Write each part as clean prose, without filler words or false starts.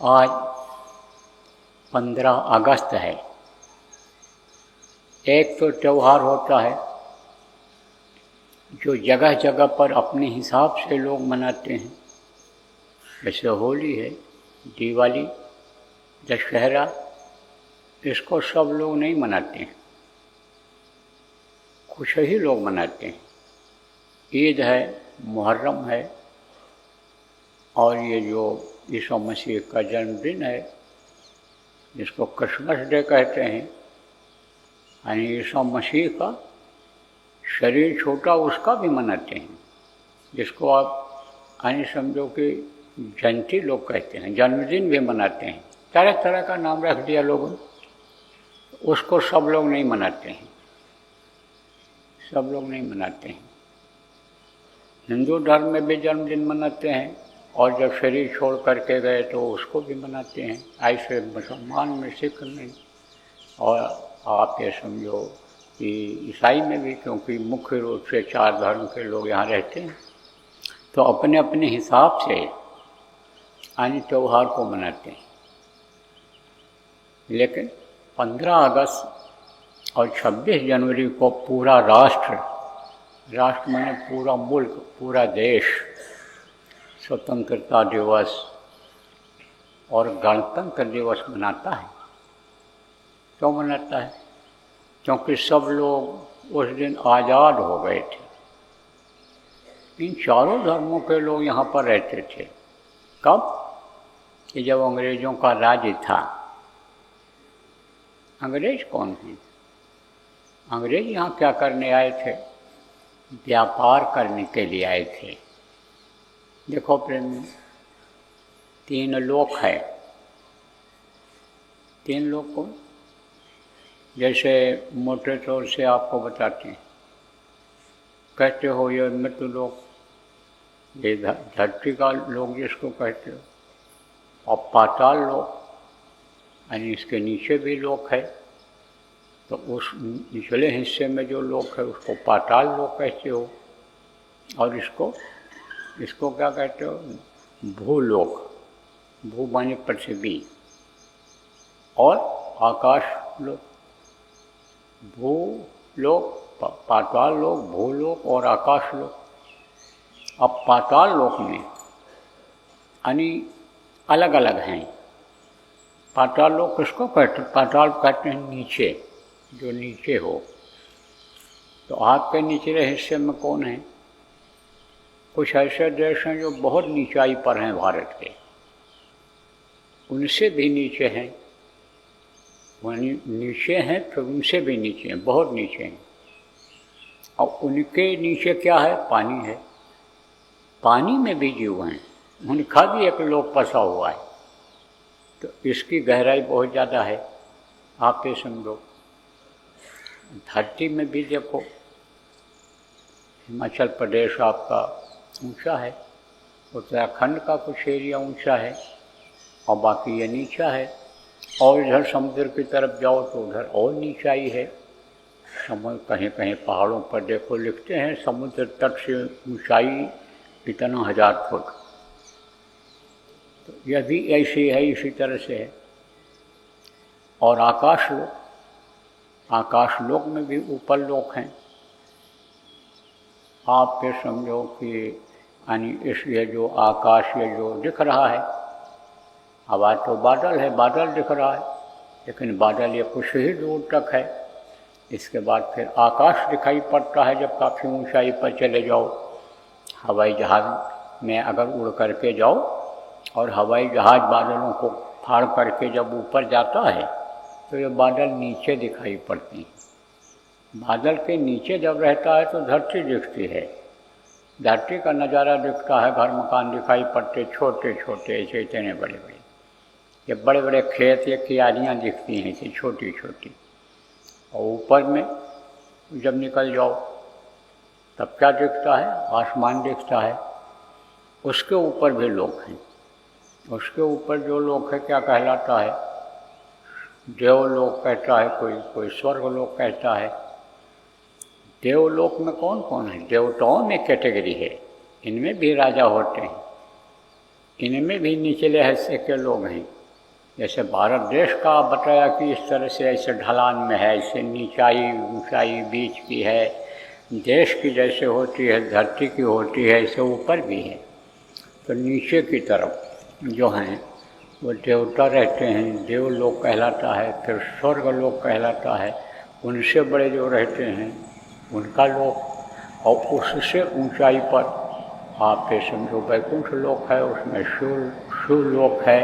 आज 15 अगस्त है। एक तो त्यौहार होता है जो जगह जगह पर अपने हिसाब से लोग मनाते हैं, जैसे होली है, दिवाली, दशहरा। इसको सब लोग नहीं मनाते हैं, कुछ ही लोग मनाते हैं। ईद है, मुहर्रम है, और ये जो यीशु मसीह का जन्मदिन है जिसको क्रिसमस डे कहते हैं, यानी यीशु मसीह का शरीर छोटा उसका भी मनाते हैं, जिसको आप यानी समझो कि जयंती लोग कहते हैं, जन्मदिन भी मनाते हैं। तरह तरह का नाम रख दिया लोगों ने, उसको सब लोग नहीं मनाते हैं, सब लोग नहीं मनाते हैं। हिंदू धर्म में भी जन्मदिन मनाते हैं, और जब शरीर छोड़ करके गए तो उसको भी मनाते हैं। ऐसे मुसलमान में, सिख में, और आप ये समझो कि ईसाई में भी, क्योंकि मुख्य रूप से 4 धर्म के लोग यहाँ रहते हैं, तो अपने अपने हिसाब से यानी त्यौहार को मनाते हैं। लेकिन 15 अगस्त और 26 जनवरी को पूरा राष्ट्र माने पूरा मुल्क, पूरा देश स्वतंत्रता दिवस और गणतंत्र दिवस मनाता है। क्यों मनाता है? क्योंकि सब लोग उस दिन आज़ाद हो गए थे। इन चारों धर्मों के लोग यहाँ पर रहते थे। कब? कि जब अंग्रेज़ों का राज्य था। अंग्रेज कौन हैं? अंग्रेज यहाँ क्या करने आए थे? व्यापार करने के लिए आए थे। देखो प्रेम, 3 लोक है। 3 लोक को जैसे मोटे तौर से आपको बताते हैं, कहते हो ये मृत्यु लोक, ये धरती का लोक जिसको कहते हो, और पाताल लोक यानी इसके नीचे भी लोक है, तो उस निचले हिस्से में जो लोक है उसको पाताल लोक कहते हो, और इसको क्या कहते हो? भूलोक। भू माने पृथ्वी, और आकाश लोक। भूलोक, पाताल लोक, भूलोक और आकाश लोक। अब पाताल लोक में यानी अलग अलग हैं। पाताल लोक किसको कहते हैं? पाताल कहते हैं नीचे, जो नीचे हो। तो आपके निचले हिस्से में कौन है? कुछ ऐसे देश हैं जो बहुत नीचाई पर हैं भारत के, उनसे भी नीचे हैं, वहीं नीचे हैं, फिर उनसे भी नीचे हैं, बहुत नीचे हैं। और उनके नीचे क्या है? पानी है। पानी में भी जीव हैं, उनका भी एक लोक बसा हुआ है। तो इसकी गहराई बहुत ज़्यादा है, आप ये समझो। धरती में भी देखो, हिमाचल प्रदेश आपका ऊंचा है, उत्तराखंड का कुछ एरिया ऊंचा है, और बाकी ये नीचा है। और इधर समुद्र की तरफ जाओ तो उधर और नीचाई है। समुद्र कहीं कहीं पहाड़ों पर देखो लिखते हैं समुद्र तट से ऊंचाई इतना 1000 फुट। तो यह भी ऐसी है, इसी तरह से है। और आकाश लोक में भी ऊपर लोक हैं। आप ये समझो कि यानी इसलिए जो आकाश ये जो दिख रहा है, अब आज तो बादल है, बादल दिख रहा है, लेकिन बादल ये कुछ ही दूर तक है। इसके बाद फिर आकाश दिखाई पड़ता है जब काफ़ी ऊंचाई पर चले जाओ। हवाई जहाज़ में अगर उड़ करके जाओ, और हवाई जहाज़ बादलों को फाड़ करके जब ऊपर जाता है तो ये बादल नीचे दिखाई पड़ते हैं। बादल के नीचे जब रहता है तो धरती दिखती है, धरती का नज़ारा दिखता है, घर मकान दिखाई पड़ते, छोटे छोटे ऐसे इतने बड़े बड़े। ये बड़े बड़े खेत या क्यारियाँ दिखती हैं ऐसे छोटी छोटी। और ऊपर में जब निकल जाओ तब क्या दिखता है? आसमान दिखता है। उसके ऊपर भी लोग हैं। उसके ऊपर जो लोक है क्या कहलाता है? देवलोक कहता है, कोई स्वर्गलोक कहता है। देवलोक में कौन कौन है? देवताओं में कैटेगरी है, इनमें भी राजा होते हैं। इनमें भी निचले हिस्से के लोग हैं। जैसे भारत देश का बताया कि इस तरह से ऐसे ढलान में है, ऐसे नीचाई ऊंचाई बीच की है। देश की जैसे होती है, धरती की होती है, ऐसे ऊपर भी है। तो नीचे की तरफ जो हैं वो देवता रहते हैं, देवलोक कहलाता है, फिर स्वर्ग लोक कहलाता है। उनसे बड़े जो रहते हैं उनका लोक, और उससे ऊंचाई पर आप ये समझो वैकुंठ लोक है, उसमें शिव लोक है,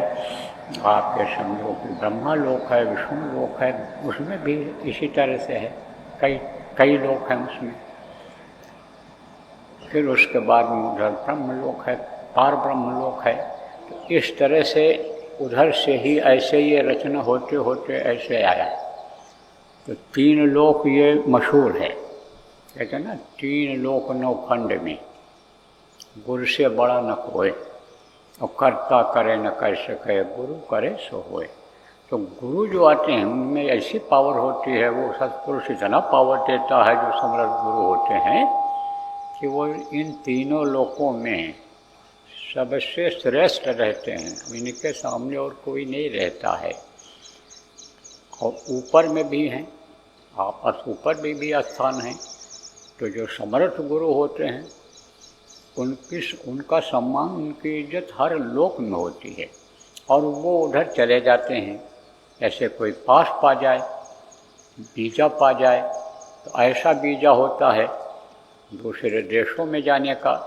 आप ये समझो कि ब्रह्मा लोक है, विष्णु लोक है, उसमें भी इसी तरह से है, कई लोक हैं उसमें। फिर उसके बाद में उधर ब्रह्म लोक है, पार ब्रह्म लोक है। तो इस तरह से उधर से ही ऐसे ये रचना होते होते ऐसे आया। तो 3 लोक ये मशहूर है, कहते हैं ना 3 लोक 9 खंड में, गुरु से बड़ा न कोई, और कर्ता करे न कर सके, गुरु करे सो होए। तो गुरु जो आते हैं उनमें ऐसी पावर होती है, वो सत्पुरुष इतना पावर देता है जो समर्थ गुरु होते हैं कि वो इन तीनों लोकों में सबसे श्रेष्ठ रहते हैं। इनके सामने और कोई नहीं रहता है। और ऊपर में भी हैं, आपस ऊपर भी स्थान है। तो जो समर्थ गुरु होते हैं उनका सम्मान, उनकी इज्जत हर लोक में होती है, और वो उधर चले जाते हैं। ऐसे कोई पास पा जाए, वीजा पा जाए, तो ऐसा वीजा होता है दूसरे देशों में जाने का।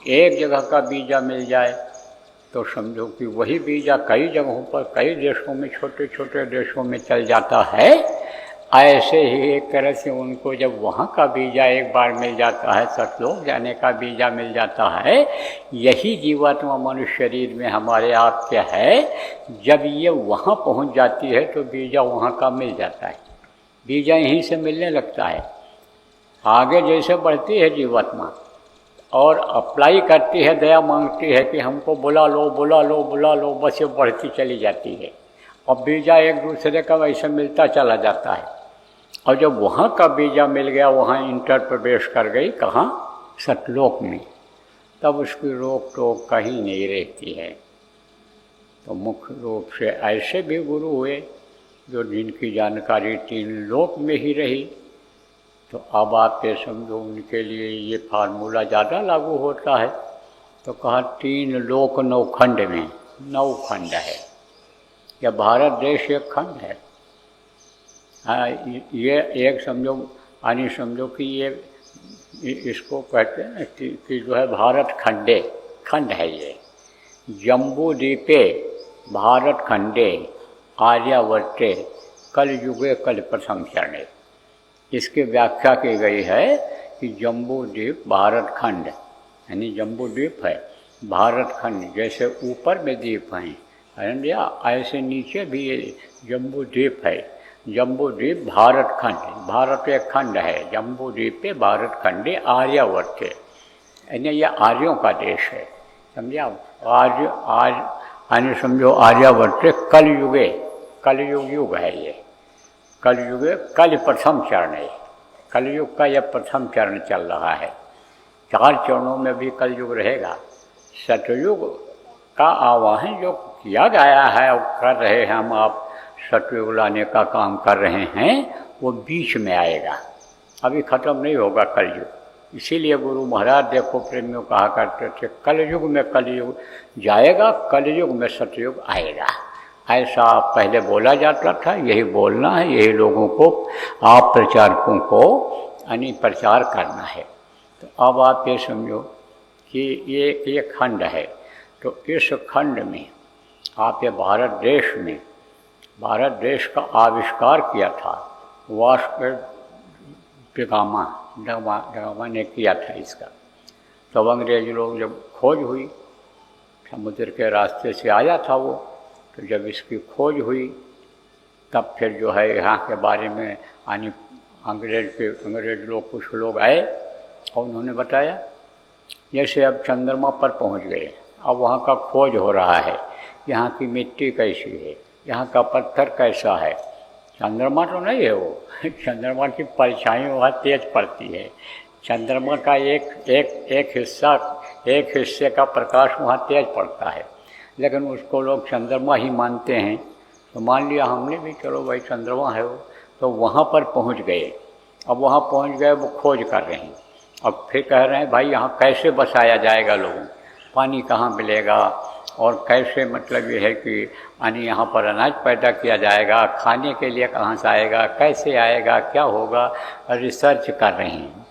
एक जगह का वीजा मिल जाए तो समझो कि वही वीजा कई जगहों पर, कई देशों में, छोटे छोटे देशों में चल जाता है। ऐसे ही एक तरह से उनको जब वहाँ का वीजा एक बार मिल जाता है, सतलोक जाने का वीजा मिल जाता है। यही जीवात्मा मनुष्य शरीर में हमारे आपके है। जब ये वहाँ पहुँच जाती है तो वीजा वहाँ का मिल जाता है, वीजा यहीं से मिलने लगता है। आगे जैसे बढ़ती है जीवात्मा और अप्लाई करती है, दया मांगती है कि हमको बुला लो बुला लो बुला लो, बस ये बढ़ती चली जाती है। और वीजा एक दूसरे का वैसे मिलता चला जाता है। और जब वहाँ का वीजा मिल गया, वहाँ इंटर प्रवेश कर गई, कहाँ? सतलोक में, तब उसकी रोक टोक कहीं नहीं रहती है। तो मुख्य रूप से ऐसे भी गुरु हुए जो जिनकी जानकारी 3 लोक में ही रही। तो अब आप ये समझो उनके लिए ये फार्मूला ज़्यादा लागू होता है। तो कहा 3 लोक 9 खंड में, 9 खंड है। या भारत देश एक खंड है। हाँ, ये एक समझो, यानी समझो कि ये इसको कहते हैं ना कि जो है भारत खंड है ये। जम्बू द्वीपे भारत खंडे आर्यावर्ते कल युगे कल प्रथम चरणे। इसकी व्याख्या की गई है कि जम्बू द्वीप भारत खंड, यानी जम्बू द्वीप है भारत खंड, जैसे ऊपर में द्वीप हैं इंडिया, ऐसे नीचे भी ये जम्बू द्वीप है। जम्बू द्वीप भारत खंड, भारत एक खंड है। जम्बू द्वीप पे भारत खंडे आर्यावर्त, यानी ये आर्यों का देश है, समझे आप। आज यानी समझो आर्यावर्त कलयुग युग है ये। कलयुग कल प्रथम चरण है, कलयुग का यह प्रथम चरण चल रहा है। 4 चरणों में भी कलयुग रहेगा। सतयुग का आवाहन जो किया गया है और कर रहे हैं हम, आप सतयुग लाने का काम कर रहे हैं, वो बीच में आएगा, अभी ख़त्म नहीं होगा कलयुग। इसीलिए गुरु महाराज देखो प्रेमियों कहा करते थे, कलयुग में कलयुग जाएगा, कलयुग में सतयुग आएगा। ऐसा पहले बोला जाता था, यही बोलना है, यही लोगों को, आप प्रचारकों को यानी प्रचार करना है। तो अब आप ये समझो कि ये खंड है। तो इस खंड में आप ये भारत देश का आविष्कार किया था वास्को डगामा ने किया था इसका। तो अंग्रेज लोग जब खोज हुई, समुद्र के रास्ते से आया था वो, तो जब इसकी खोज हुई तब फिर जो है यहाँ के बारे में यानी अंग्रेज लोग, कुछ लोग आए और उन्होंने बताया। जैसे अब चंद्रमा पर पहुँच गए, अब वहाँ का खोज हो रहा है, यहाँ की मिट्टी कैसी है, यहाँ का पत्थर कैसा है। चंद्रमा तो नहीं है वो, चंद्रमा की परछाई वहाँ तेज पड़ती है। चंद्रमा का एक हिस्से का प्रकाश वहाँ तेज पड़ता है, लेकिन उसको लोग चंद्रमा ही मानते हैं। तो मान लिया हमने भी, चलो भाई चंद्रमा है वो, तो वहाँ पर पहुँच गए। अब वहाँ पहुँच गए, वो खोज कर रहे हैं। अब फिर कह रहे हैं भाई यहाँ कैसे बसाया जाएगा लोगों, पानी कहाँ मिलेगा, और कैसे मतलब ये है कि यानी यहाँ पर अनाज पैदा किया जाएगा, खाने के लिए कहाँ से आएगा, कैसे आएगा, क्या होगा, रिसर्च कर रहे हैं।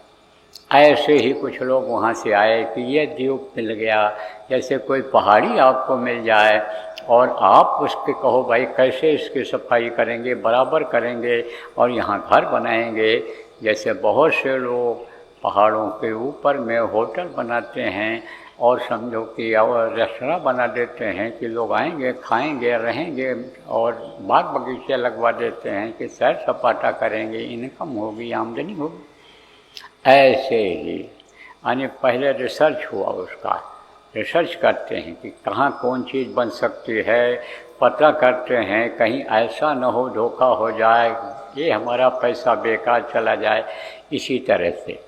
ऐसे ही कुछ लोग वहाँ से आए कि ये द्वीप मिल गया, जैसे कोई पहाड़ी आपको मिल जाए और आप उसके कहो भाई कैसे इसकी सफाई करेंगे, बराबर करेंगे और यहाँ घर बनाएंगे। जैसे बहुत से लोग पहाड़ों के ऊपर में होटल बनाते हैं और समझो कि और रेस्तरां बना देते हैं कि लोग आएंगे, खाएंगे, रहेंगे, और बाग बगीचे लगवा देते हैं कि सैर सपाटा करेंगे, इनकम होगी, आमदनी होगी। ऐसे ही यानी पहले रिसर्च हुआ, उसका रिसर्च करते हैं कि कहाँ कौन चीज़ बन सकती है, पता करते हैं कहीं ऐसा न हो धोखा हो जाए, ये हमारा पैसा बेकार चला जाए। इसी तरह से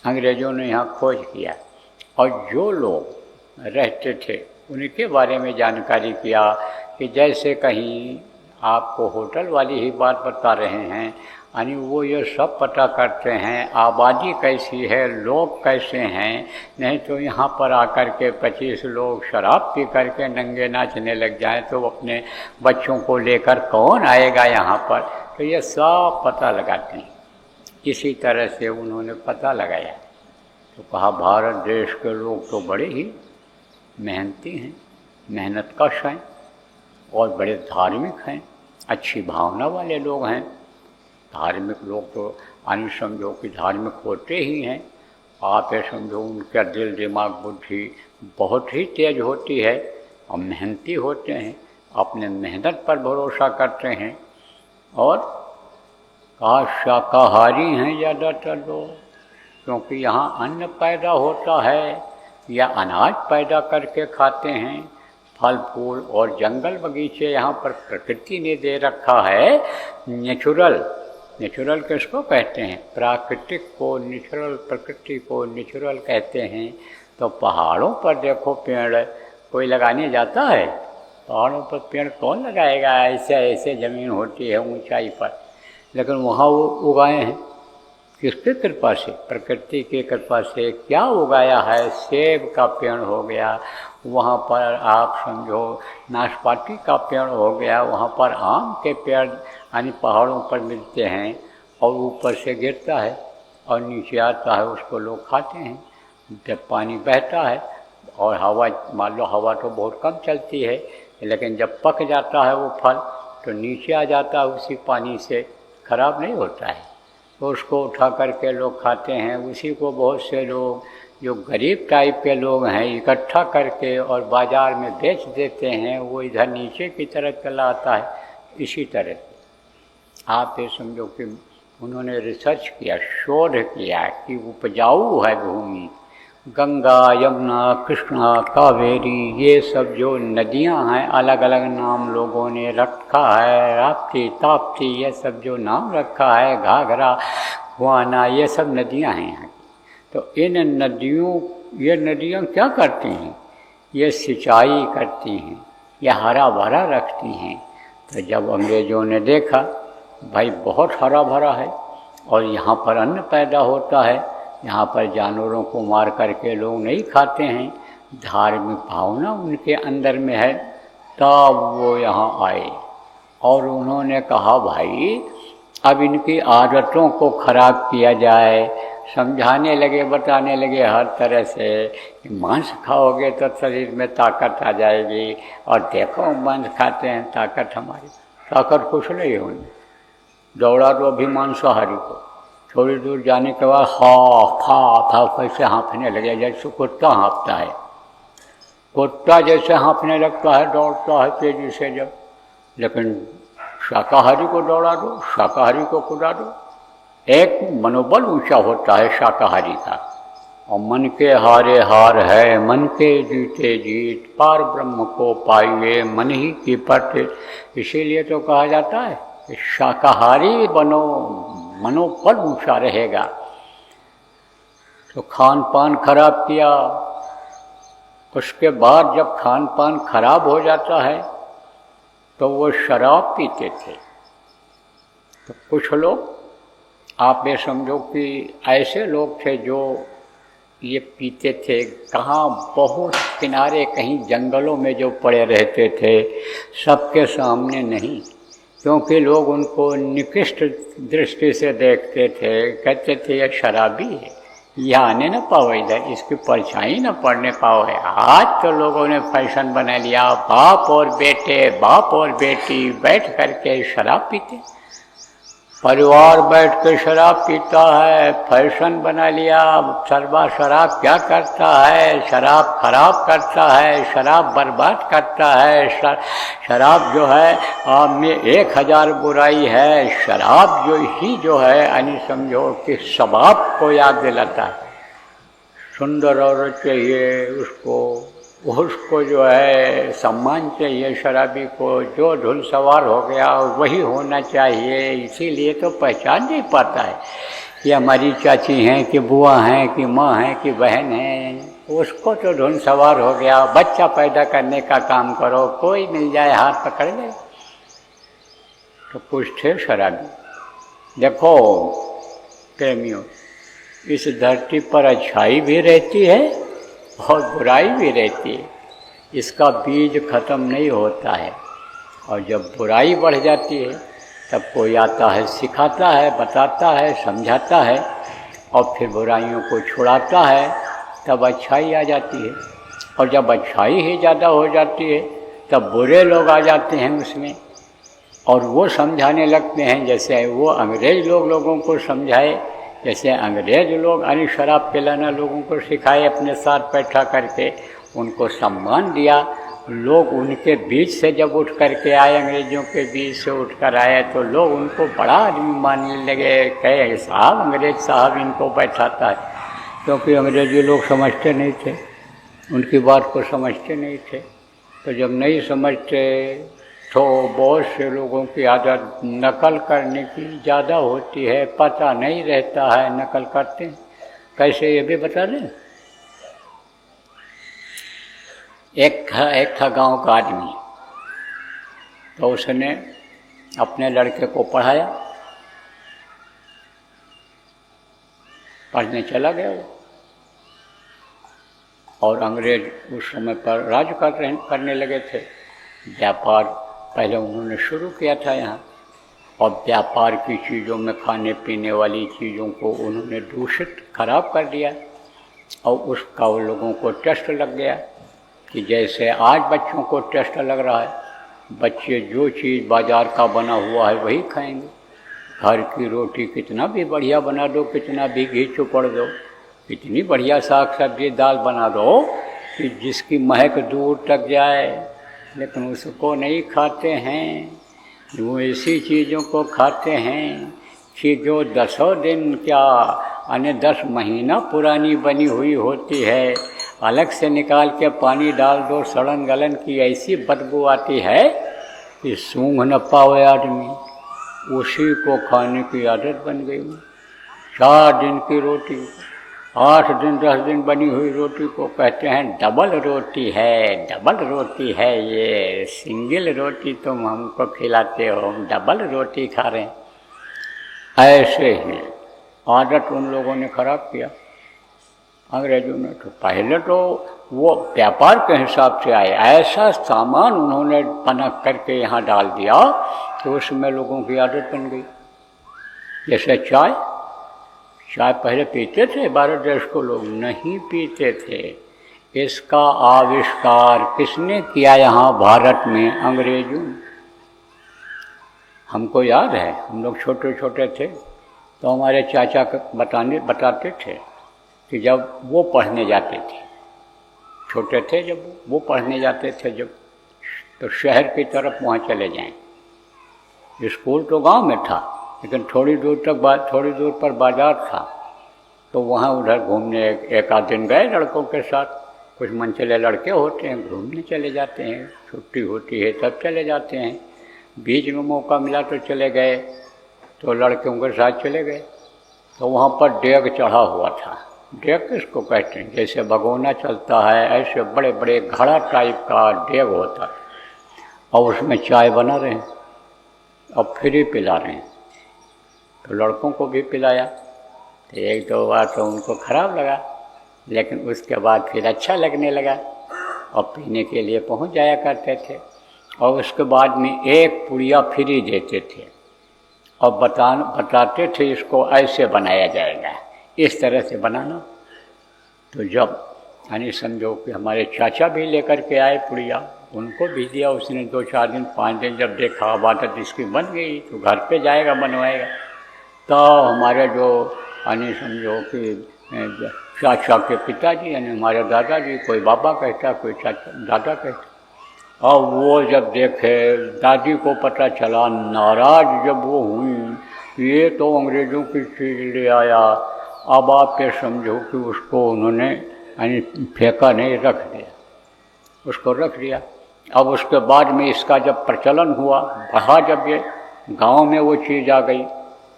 अंग्रेज़ों ने यहाँ खोज किया और जो लोग रहते थे उनके बारे में जानकारी किया कि जैसे कहीं आपको होटल वाली ही बात बता रहे हैं, यानी वो ये सब पता करते हैं आबादी कैसी है, लोग कैसे हैं। नहीं तो यहाँ पर आकर के 25 लोग शराब पी करके नंगे नाचने लग जाएं तो अपने बच्चों को लेकर कौन आएगा यहाँ पर। तो ये सब पता लगाते हैं। इसी तरह से उन्होंने पता लगाया तो कहा भारत देश के लोग तो बड़े ही मेहनती हैं, मेहनतकश हैं और बड़े धार्मिक हैं, अच्छी भावना वाले लोग हैं। धार्मिक लोग तो यानी समझो कि धार्मिक होते ही हैं। आप ये समझो उनका दिल दिमाग बुद्धि बहुत ही तेज होती है और मेहनती होते हैं, अपने मेहनत पर भरोसा करते हैं। और कहा शाकाहारी हैं ज़्यादातर लोग, क्योंकि यहाँ अन्न पैदा होता है या अनाज पैदा करके खाते हैं, फल फूल और जंगल बगीचे यहाँ पर प्रकृति ने दे रखा है। नेचुरल, नेचुरल किसको कहते हैं? प्राकृतिक को नेचुरल, प्रकृति को नेचुरल कहते हैं। तो पहाड़ों पर देखो पेड़ कोई लगाने जाता है? पहाड़ों पर पेड़ कौन लगाएगा? ऐसे ऐसे ज़मीन होती है ऊंचाई पर, लेकिन वहाँ वो उगाए हैं किसकी कृपा से? प्रकृति की कृपा से। क्या उगाया है? सेब का पेड़ हो गया, वहाँ पर आप समझो नाशपाती का पेड़ हो गया, वहाँ पर आम के पेड़ यानी पहाड़ों पर मिलते हैं और ऊपर से गिरता है और नीचे आता है, उसको लोग खाते हैं। जब पानी बहता है और हवा, मान लो हवा तो बहुत कम चलती है, लेकिन जब पक जाता है वो फल तो नीचे आ जाता है, उसी पानी से खराब नहीं होता है, तो उसको उठा करके लोग खाते हैं। उसी को बहुत से लोग जो गरीब टाइप के लोग हैं इकट्ठा करके और बाज़ार में बेच देते हैं, वो इधर नीचे की तरफ चला आता है। इसी तरह आप ये समझो कि उन्होंने रिसर्च किया, शोध किया कि उपजाऊ है भूमि। गंगा, यमुना, कृष्णा, कावेरी, ये सब जो नदियां हैं, अलग अलग नाम लोगों ने रखा है, राप्ती, ताप्ती, ये सब जो नाम रखा है, घाघरा, गुआना, ये सब नदियां हैं यहाँ की। तो इन नदियों, ये नदियां क्या करती हैं? ये सिंचाई करती हैं, ये हरा भरा रखती हैं। तो जब अंग्रेज़ों ने देखा भाई बहुत हरा भरा है और यहाँ पर अन्न पैदा होता है, यहाँ पर जानवरों को मार करके लोग नहीं खाते हैं, धार्मिक भावना उनके अंदर में है, तब वो यहाँ आए और उन्होंने कहा भाई अब इनकी आदतों को ख़राब किया जाए। समझाने लगे, बताने लगे हर तरह से कि मांस खाओगे तो शरीर में ताकत आ जाएगी, और देखो मांस खाते हैं ताकत, हमारी ताकत कुछ नहीं है उनमें। दौड़ा दो अभी मांसाहारी को, थोड़ी दूर जाने के बाद हा कैसे हाँफने लगे, जैसे कुत्ता हाँफता है। कुत्ता जैसे हाँफने लगता है, दौड़ता है तेजी से जब। लेकिन शाकाहारी को दौड़ा दो, शाकाहारी को कुदा दो, एक मनोबल ऊंचा होता है शाकाहारी का। और मन के हारे हार है, मन के जीते जीत, पार ब्रह्म को पाइए मन ही की पट। इसीलिए तो कहा जाता है कि शाकाहारी बनो, मनोबल ऊंचा रहेगा। तो खान पान खराब किया, उसके बाद जब खान पान खराब हो जाता है तो वो शराब पीते थे। तो कुछ लोग, आप ये समझो कि ऐसे लोग थे जो ये पीते थे, कहाँ, बहुत किनारे कहीं जंगलों में जो पड़े रहते थे, सबके सामने नहीं, क्योंकि लोग उनको निकृष्ट दृष्टि से देखते थे, कहते थे यह शराबी है, यह आने न पाओ इधर, इसकी परछाई न पड़ने पाओ है। आज तो लोगों ने फैशन बना लिया, बाप और बेटे, बाप और बेटी बैठ करके शराब पीते, परिवार बैठ के शराब पीता है, फैशन बना लिया। सरबा शराब क्या करता है, शराब खराब करता है, शराब बर्बाद करता है। शराब जो है आप में 1000 बुराई है, शराब जो है यानी समझो कि सबाब को याद दिलाता है। सुंदर औरत चाहिए उसको जो है सम्मान चाहिए, शराबी को जो धुन सवार हो गया वही होना चाहिए। इसीलिए तो पहचान नहीं पाता है कि हमारी चाची हैं कि बुआ हैं कि माँ हैं कि बहन हैं। उसको तो धुन सवार हो गया, बच्चा पैदा करने का काम करो, कोई मिल जाए हाथ पकड़ ले। तो कुछ थे शराबी। देखो प्रेमियों, इस धरती पर अच्छाई भी रहती है और बुराई भी रहती है, इसका बीज खत्म नहीं होता है। और जब बुराई बढ़ जाती है तब कोई आता है, सिखाता है, बताता है, समझाता है और फिर बुराइयों को छुड़ाता है, तब अच्छाई आ जाती है। और जब अच्छाई ही ज़्यादा हो जाती है तब बुरे लोग आ जाते हैं उसमें और वो समझाने लगते हैं, जैसे वो अंग्रेज़ लोगों को समझाए, जैसे अंग्रेज लोग यानी शराब पिलाना लोगों को सिखाए, अपने साथ बैठा करके उनको सम्मान दिया। लोग उनके बीच से जब उठ करके आए, अंग्रेज़ों के बीच से उठ कर आए, तो लोग उनको बड़ा आदमी मानने लगे, कहे साहब अंग्रेज साहब इनको बैठाता है, क्योंकि अंग्रेजी लोग समझते नहीं थे, उनकी बात को समझते नहीं थे। तो जब नहीं समझते तो बहुत से लोगों की आदत नकल करने की ज़्यादा होती है, पता नहीं रहता है, नकल करते हैं। कैसे ये भी बता दें। एक था गांव का आदमी, तो उसने अपने लड़के को पढ़ाया, पढ़ने चला गया वो, और अंग्रेज उस समय पर राज करने लगे थे। व्यापार पहले उन्होंने शुरू किया था यहाँ, और व्यापार की चीज़ों में, खाने पीने वाली चीज़ों को उन्होंने दूषित खराब कर दिया, और उसका उन लोगों को टेस्ट लग गया कि जैसे आज बच्चों को टेस्ट लग रहा है, बच्चे जो चीज़ बाज़ार का बना हुआ है वही खाएंगे। घर की रोटी कितना भी बढ़िया बना दो, कितना भी घी चुपड़ दो, कितनी बढ़िया साग सब्जी दाल बना दो कि जिसकी महक दूर तक जाए, लेकिन उसको नहीं खाते हैं। वो ऐसी चीज़ों को खाते हैं कि जो 10 दिन क्या यानी 10 महीना पुरानी बनी हुई होती है, अलग से निकाल के पानी डाल दो, सड़न गलन की ऐसी बदबू आती है कि सूंघ न पावे आदमी, उसी को खाने की आदत बन गई। 4 दिन की रोटी, 8 दिन 10 दिन बनी हुई रोटी को कहते हैं डबल रोटी है, डबल रोटी है, ये सिंगल रोटी तुम हमको खिलाते हो, हम डबल रोटी खा रहे हैं। ऐसे ही आदत उन लोगों ने खराब किया अंग्रेजों ने। तो पहले तो वो व्यापार के हिसाब से आए, ऐसा सामान उन्होंने बना करके यहाँ डाल दिया कि उसमें लोगों की आदत बन गई। जैसे चाय पहले पीते थे, भारत देश को लोग नहीं पीते थे। इसका आविष्कार किसने किया यहाँ भारत में? अंग्रेजों ने। हमको याद है, हम लोग छोटे छोटे थे तो हमारे चाचा बताते थे कि जब वो पढ़ने जाते थे, छोटे थे जब वो पढ़ने जाते थे जब, तो शहर की तरफ वहाँ चले जाएं। स्कूल तो गांव में था, लेकिन थोड़ी दूर पर बाजार था, तो वहाँ उधर घूमने एक आध दिन गए लड़कों के साथ। कुछ मनचले लड़के होते हैं, घूमने चले जाते हैं, छुट्टी होती है तब चले जाते हैं। बीच में मौका मिला तो चले गए, तो लड़कों के साथ चले गए। तो वहाँ पर डेग चढ़ा हुआ था, डेग किसको कहते हैं? जैसे भगोना चलता है ऐसे बड़े बड़े घड़ा टाइप का डेग होता है, और उसमें चाय बना रहे हैं और फ्री पिला रहे हैं। तो लड़कों को भी पिलाया, तो एक दो बार तो उनको खराब लगा, लेकिन उसके बाद फिर अच्छा लगने लगा और पीने के लिए पहुंच जाया करते थे। और उसके बाद में एक पुड़िया फ्री देते थे और बताते थे इसको ऐसे बनाया जाएगा, इस तरह से बनाना। तो जब यानी समझो कि हमारे चाचा भी लेकर के आए पुड़िया, उनको भी दिया। उसने 2-4 दिन 5 दिन जब देखा बात इसकी बन गई तो घर पे जाएगा बनवाएगा। तो हमारे जो यानी समझो कि चाचा के पिताजी यानी हमारे दादाजी, कोई बाबा कहता कोई चाचा दादा कहता, और वो जब देखे दादी को पता चला, नाराज जब वो हुई, ये तो अंग्रेज़ों की चीज़ ले आया। अब आप ये समझो कि उसको उन्होंने यानी फेंका नहीं, रख दिया, उसको रख दिया। अब उसके बाद में इसका जब प्रचलन हुआ, बढ़ा, जब ये गांव में वो चीज़ आ गई।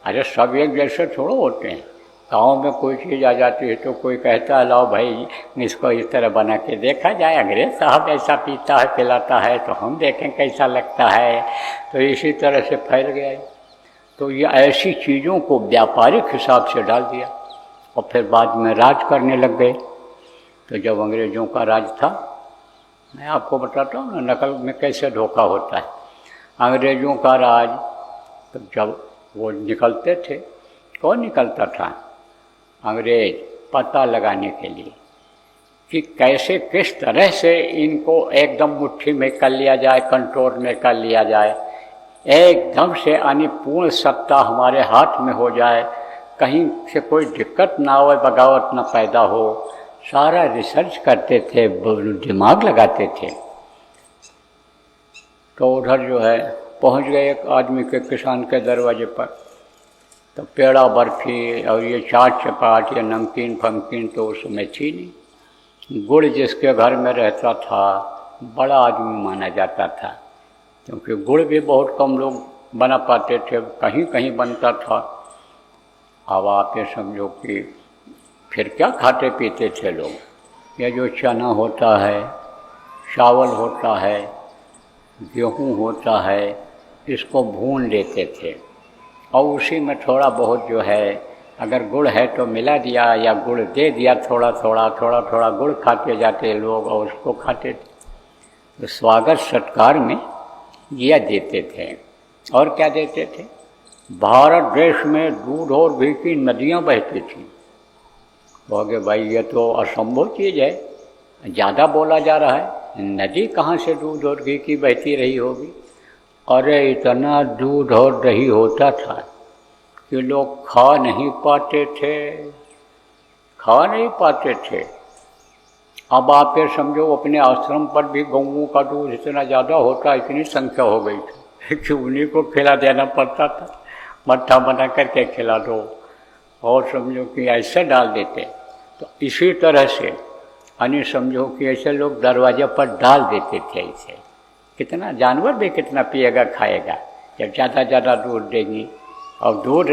अरे सब एक जैसे थोड़ो होते हैं, गांव में कोई चीज़ आ जाती है तो कोई कहता है लाओ भाई इसको इस तरह बना के देखा जाए, अंग्रेज साहब ऐसा पीता है पिलाता है तो हम देखें कैसा लगता है। तो इसी तरह से फैल गया। तो ये ऐसी चीज़ों को व्यापारिक हिसाब से डाल दिया और फिर बाद में राज करने लग गए। तो जब अंग्रेज़ों का राज था, मैं आपको बताता हूँ ना नकल में कैसे धोखा होता है। अंग्रेज़ों का राज, तो जब वो निकलते थे, कौन निकलता था? अंग्रेज, पता लगाने के लिए कि कैसे किस तरह से इनको एकदम मुट्ठी में कर लिया जाए, कंट्रोल में कर लिया जाए, एकदम से यानी पूर्ण सत्ता हमारे हाथ में हो जाए, कहीं से कोई दिक्कत ना हो, बगावत ना पैदा हो। सारा रिसर्च करते थे, दिमाग लगाते थे। तो उधर जो है पहुंच गए एक आदमी के, किसान के दरवाजे पर। तो पेड़ा बर्फी और ये चाट चपाट या नमकीन फमकीन तो उसमें थी नहीं। गुड़ जिसके घर में रहता था बड़ा आदमी माना जाता था, क्योंकि गुड़ भी बहुत कम लोग बना पाते थे, कहीं कहीं बनता था। अब आप ये समझो कि फिर क्या खाते पीते थे लोग? ये जो चना होता है, चावल होता है, गेहूँ होता है, इसको भून लेते थे और उसी में थोड़ा बहुत जो है, अगर गुड़ है तो मिला दिया या गुड़ दे दिया, थोड़ा थोड़ा गुड़ खाते जाते लोग और उसको खाते थे। तो स्वागत सत्कार में यह देते थे। और क्या देते थे? भारत देश में दूध और घी की नदियाँ बहती थीं। कहोगे भाई ये तो असंभव चीज़ है, ज़्यादा बोला जा रहा है, नदी कहाँ से दूध और घी की बहती रही होगी? अरे इतना दूध और दही होता था कि लोग खा नहीं पाते थे। अब आप ये समझो अपने आश्रम पर भी गऊओं का दूध इतना ज़्यादा होता, इतनी संख्या हो गई थी कि उन्हीं को खिला देना पड़ता था, मट्ठा बना करके खिला दो और समझो कि ऐसे डाल देते। तो इसी तरह से यानी समझो कि ऐसे लोग दरवाजे पर डाल देते थे। ऐसे कितना जानवर भी कितना पिएगा खाएगा जब ज़्यादा दूध देंगी। और दूध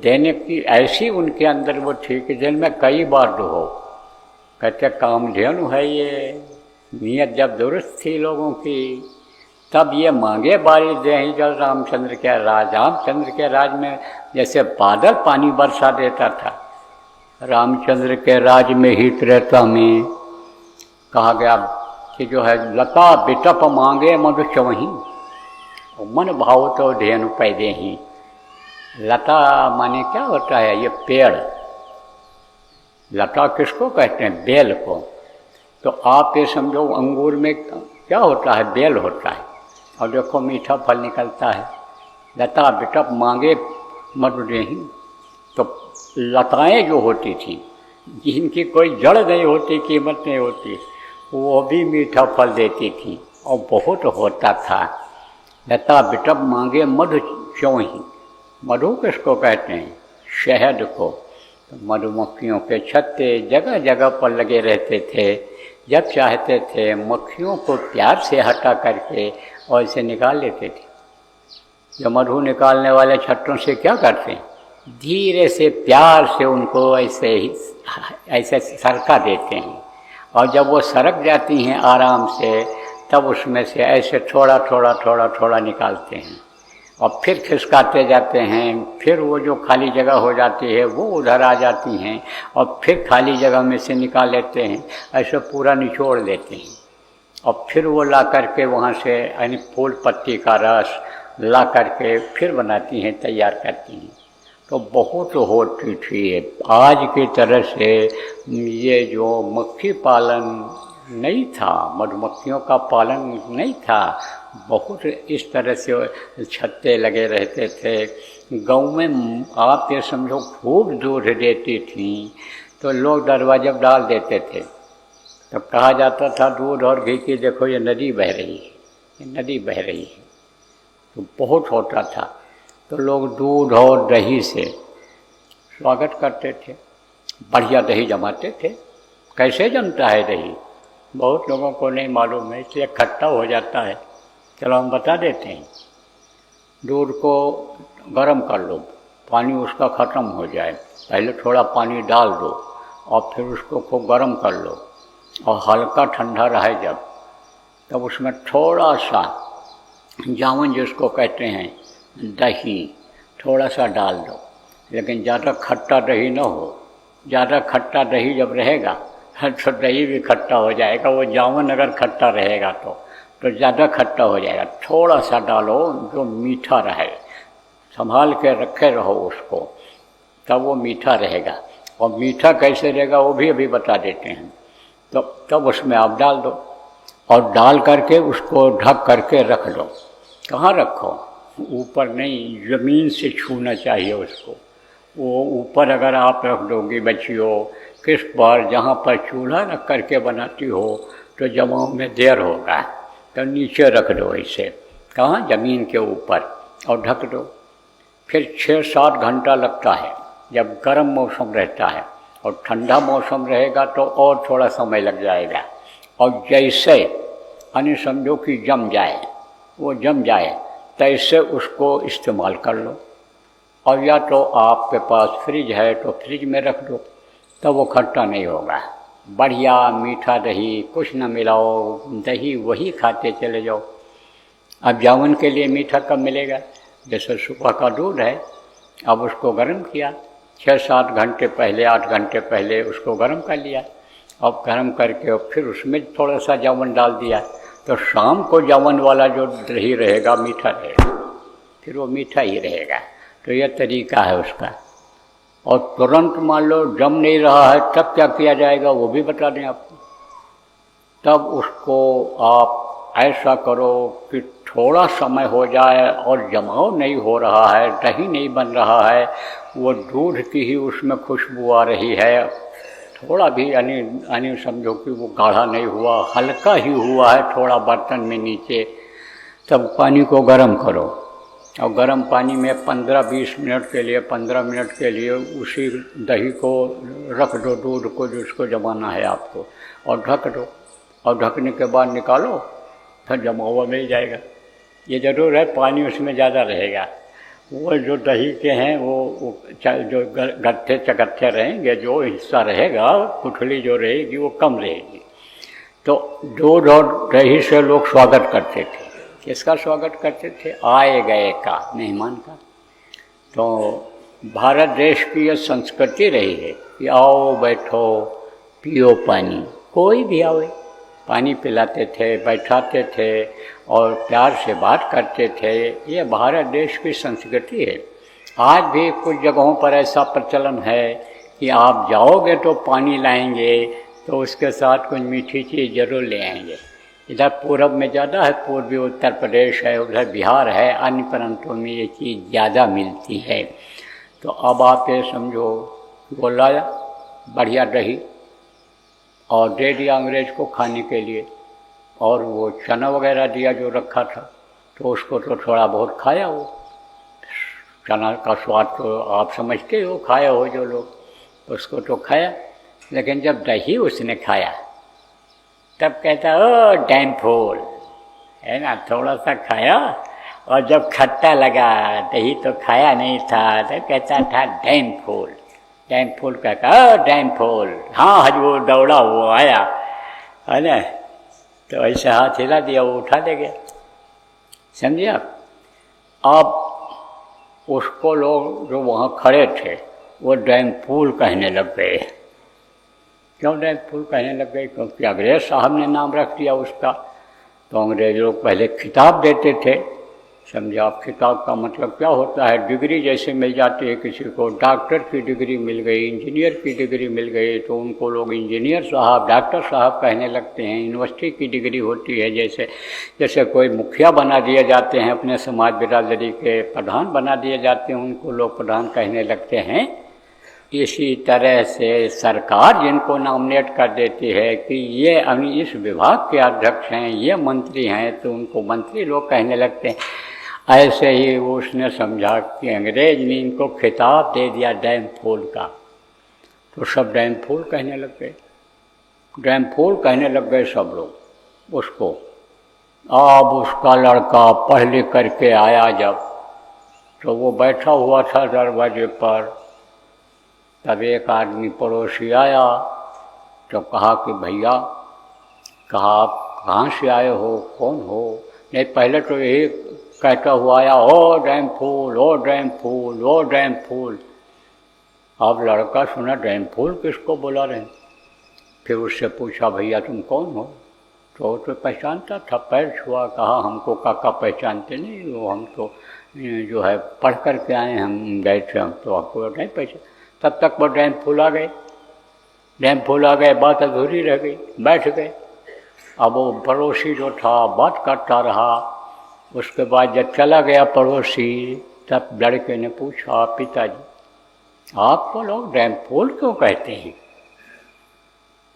देने की ऐसी उनके अंदर वो थी कि दिन में कई बार दुहो। कहते कामधेनु है ये, नीयत जब दुरुस्त थी लोगों की तब ये मांगे बारिश दे ही। जब रामचंद्र के राज में जैसे बादल पानी बरसा देता था, रामचंद्र के राज में हित रहता में कहा गया कि जो है लता बिटप मांगे मधु चवही, मन भाव तो धेनु पैदे ही। लता माने क्या होता है? ये पेड़। लता किसको कहते हैं? बेल को। तो आप ये समझो अंगूर में क्या होता है? बेल होता है, और देखो मीठा फल निकलता है। लता बिटप मांगे मधु देही। तो लताएं जो होती थी, जिनकी कोई जड़ नहीं होती, कीमत नहीं होती, वो भी मीठा फल देती थी और बहुत होता था। लता बिटप मांगे मधु चौही। मधु किसको कहते हैं? शहद को। तो मधुमक्खियों के छत्ते जगह जगह पर लगे रहते थे। जब चाहते थे मक्खियों को प्यार से हटा करके और इसे निकाल लेते थे। जो मधु निकालने वाले छत्तों से क्या करते हैं? धीरे से प्यार से उनको ऐसे सरका देते हैं, और जब वो सरक जाती हैं आराम से, तब उसमें से ऐसे थोड़ा थोड़ा थोड़ा थोड़ा निकालते हैं और फिर खिसकाते जाते हैं। फिर वो जो खाली जगह हो जाती है वो उधर आ जाती हैं और फिर खाली जगह में से निकाल लेते हैं, ऐसे पूरा निचोड़ देते हैं। और फिर वो ला करके वहाँ से यानी फूल पत्ती का रस ला करके फिर बनाती हैं, तैयार करती हैं। तो बहुत होती थी। आज की तरह से ये जो मक्खी पालन नहीं था, मधुमक्खियों का पालन नहीं था, बहुत इस तरह से छत्ते लगे रहते थे। गाँव में आप ये समझो खूब दूध देती थी तो लोग दरवाजे पर डाल देते थे। तब कहा जाता था दूध और घी की देखो ये नदी बह रही है, ये नदी बह रही है। तो बहुत होता था, तो लोग दूध और दही से स्वागत करते थे। बढ़िया दही जमाते थे। कैसे जमता है दही बहुत लोगों को नहीं मालूम है, इसलिए खट्टा हो जाता है। चलो हम बता देते हैं। दूध को गर्म कर लो, पानी उसका ख़त्म हो जाए, पहले थोड़ा पानी डाल दो और फिर उसको खूब गर्म कर लो और हल्का ठंडा रहे जब, तब उसमें थोड़ा सा जामुन जिसको कहते हैं दही थोड़ा सा डाल दो, लेकिन ज़्यादा खट्टा दही न हो। ज़्यादा खट्टा दही जब रहेगा तो दही भी खट्टा हो जाएगा। वो जामुन अगर खट्टा रहेगा तो ज़्यादा खट्टा हो जाएगा। थोड़ा सा डालो जो मीठा रहे, संभाल के रखे रहो उसको, तब वो मीठा रहेगा। और मीठा कैसे रहेगा वो भी अभी बता देते हैं। तो तब उसमें आप डाल दो और डाल करके उसको ढक करके रख दो। कहाँ रखो? ऊपर नहीं, ज़मीन से छूना चाहिए उसको। वो ऊपर अगर आप रख दोगे बच्चियों, किस पर जहाँ पर चूल्हा रख करके बनाती हो तो जमाव में देर होगा, तो नीचे रख दो ऐसे। कहाँ? ज़मीन के ऊपर, और ढक दो। फिर 6-7 घंटा लगता है जब गर्म मौसम रहता है, और ठंडा मौसम रहेगा तो और थोड़ा समय लग जाएगा। और जैसे यानी समझो कि जम जाए, वो जम जाए तैसे उसको इस्तेमाल कर लो। और या तो आपके पास फ्रिज है तो फ्रिज में रख दो, तब वो खट्टा नहीं होगा। बढ़िया मीठा दही, कुछ न मिलाओ, दही वही खाते चले जाओ। अब जामुन के लिए मीठा कब मिलेगा? जैसे सुबह का दूध है, अब उसको गर्म किया 6-7 घंटे पहले, 8 घंटे पहले उसको गर्म कर लिया। अब गर्म करके और फिर उसमें थोड़ा सा जामुन डाल दिया, तो शाम को जामुन वाला जो दही रहेगा मीठा रहेगा, फिर वो मीठा ही रहेगा। तो यह तरीका है उसका। और तुरंत मान लो जम नहीं रहा है, तब क्या किया जाएगा वो भी बता दें आपको। तब उसको आप ऐसा करो कि थोड़ा समय हो जाए और जमाव नहीं हो रहा है, दही नहीं बन रहा है, वो दूध की ही उसमें खुशबू आ रही है, थोड़ा भी यानी समझो कि वो गाढ़ा नहीं हुआ, हल्का ही हुआ है थोड़ा बर्तन में नीचे, तब पानी को गर्म करो। और गर्म पानी में 15-20 मिनट के लिए, 15 मिनट के लिए उसी दही को रख दो, दूध को जिसको जमाना है आपको, और ढक दो। और ढकने के बाद निकालो, फिर जमा हुआ मिल जाएगा। ये ज़रूर है पानी उसमें ज़्यादा रहेगा। वो जो दही के हैं वो जो गट्ठे चकट्ठे रहेंगे, जो हिस्सा रहेगा, गुठली जो रहेगी वो कम रहेगी। तो दूध और दही से लोग स्वागत करते थे। किसका स्वागत करते थे? आए गए का, मेहमान का। तो भारत देश की यह संस्कृति रही है कि आओ बैठो पियो पानी, कोई भी आवे, पानी पिलाते थे, बैठाते थे और प्यार से बात करते थे। ये भारत देश की संस्कृति है। आज भी कुछ जगहों पर ऐसा प्रचलन है कि आप जाओगे तो पानी लाएंगे तो उसके साथ कुछ मीठी चीज़ ज़रूर ले आएंगे। इधर पूरब में ज़्यादा है, पूर्वी उत्तर प्रदेश है, उधर बिहार है, अन्य प्रांतों में ये चीज़ ज़्यादा मिलती है। तो अब आप ये समझो, वो लाया बढ़िया दही और दे दिया अंग्रेज़ को खाने के लिए, और वो चना वगैरह दिया जो रखा था, तो उसको तो थोड़ा बहुत खाया। वो चना का स्वाद तो आप समझते हो, खाए हो जो लोग, उसको तो खाया। लेकिन जब दही उसने खाया तब कहता ओ डैम फूल, है ना, थोड़ा सा खाया और जब खट्टा लगा, दही तो खाया नहीं था, तो कहता था डैम फूल। डैम फूल का कहा डैम फूल, हाँ हजूर दौड़ा वो आया, है ना। तो ऐसे हाथ हिला दिया, वो उठा ले गया, समझे आप। अब उसको लोग जो वहाँ खड़े थे वो डैम फूल कहने लग गए। क्यों डैम फूल कहने लग गए? क्योंकि अंग्रेज साहब ने नाम रख दिया उसका। तो अंग्रेज लोग पहले खिताब देते थे, समझे आप। खिताब का मतलब क्या होता है? डिग्री जैसे मिल जाती है किसी को, डॉक्टर की डिग्री मिल गई, इंजीनियर की डिग्री मिल गई, तो उनको लोग इंजीनियर साहब, डॉक्टर साहब कहने लगते हैं। यूनिवर्सिटी की डिग्री होती है, जैसे कोई मुखिया बना दिए जाते हैं, अपने समाज बिरादरी के प्रधान बना दिए जाते हैं, उनको लोग प्रधान कहने लगते हैं। इसी तरह से सरकार जिनको नॉमिनेट कर देती है कि ये इस विभाग के अध्यक्ष हैं, ये मंत्री हैं, तो उनको मंत्री लोग कहने लगते हैं। ऐसे ही उसने समझा कि अंग्रेज ने इनको खिताब दे दिया डैम फूल का, तो सब डैम फूल कहने लग गए। डैम फूल कहने लग गए सब लोग उसको। अब उसका लड़का पढ़ लिख करके आया जब, तो वो बैठा हुआ था दरवाजे पर। तब एक आदमी पड़ोसी आया, तो कहा कि भैया, कहा आप कहाँ से आए हो, कौन हो? नहीं, पहले तो यही कहता हुआ आया, ओ डैम फूल, ओ डैम फूल, ओ डैम फूल। अब लड़का सुना डैम फूल किसको बुला रहे हैं। फिर उससे पूछा, भैया तुम कौन हो? तो वो तो पहचानता था, पैर छुआ, कहा हमको काका पहचानते नहीं, वो हम तो जो है पढ़ कर के आए, हम गए थे, हम तो आपको नहीं पहचान। तब तक वो डैम फूल आ गए। डैम फूल आ गए, बात अधूरी रह गई, बैठ गए। अब वो पड़ोसी जो था बात करता रहा। उसके बाद जब चला गया पड़ोसी, तब लड़के ने पूछा, पिताजी आपको लोग डैम फूल क्यों कहते हैं?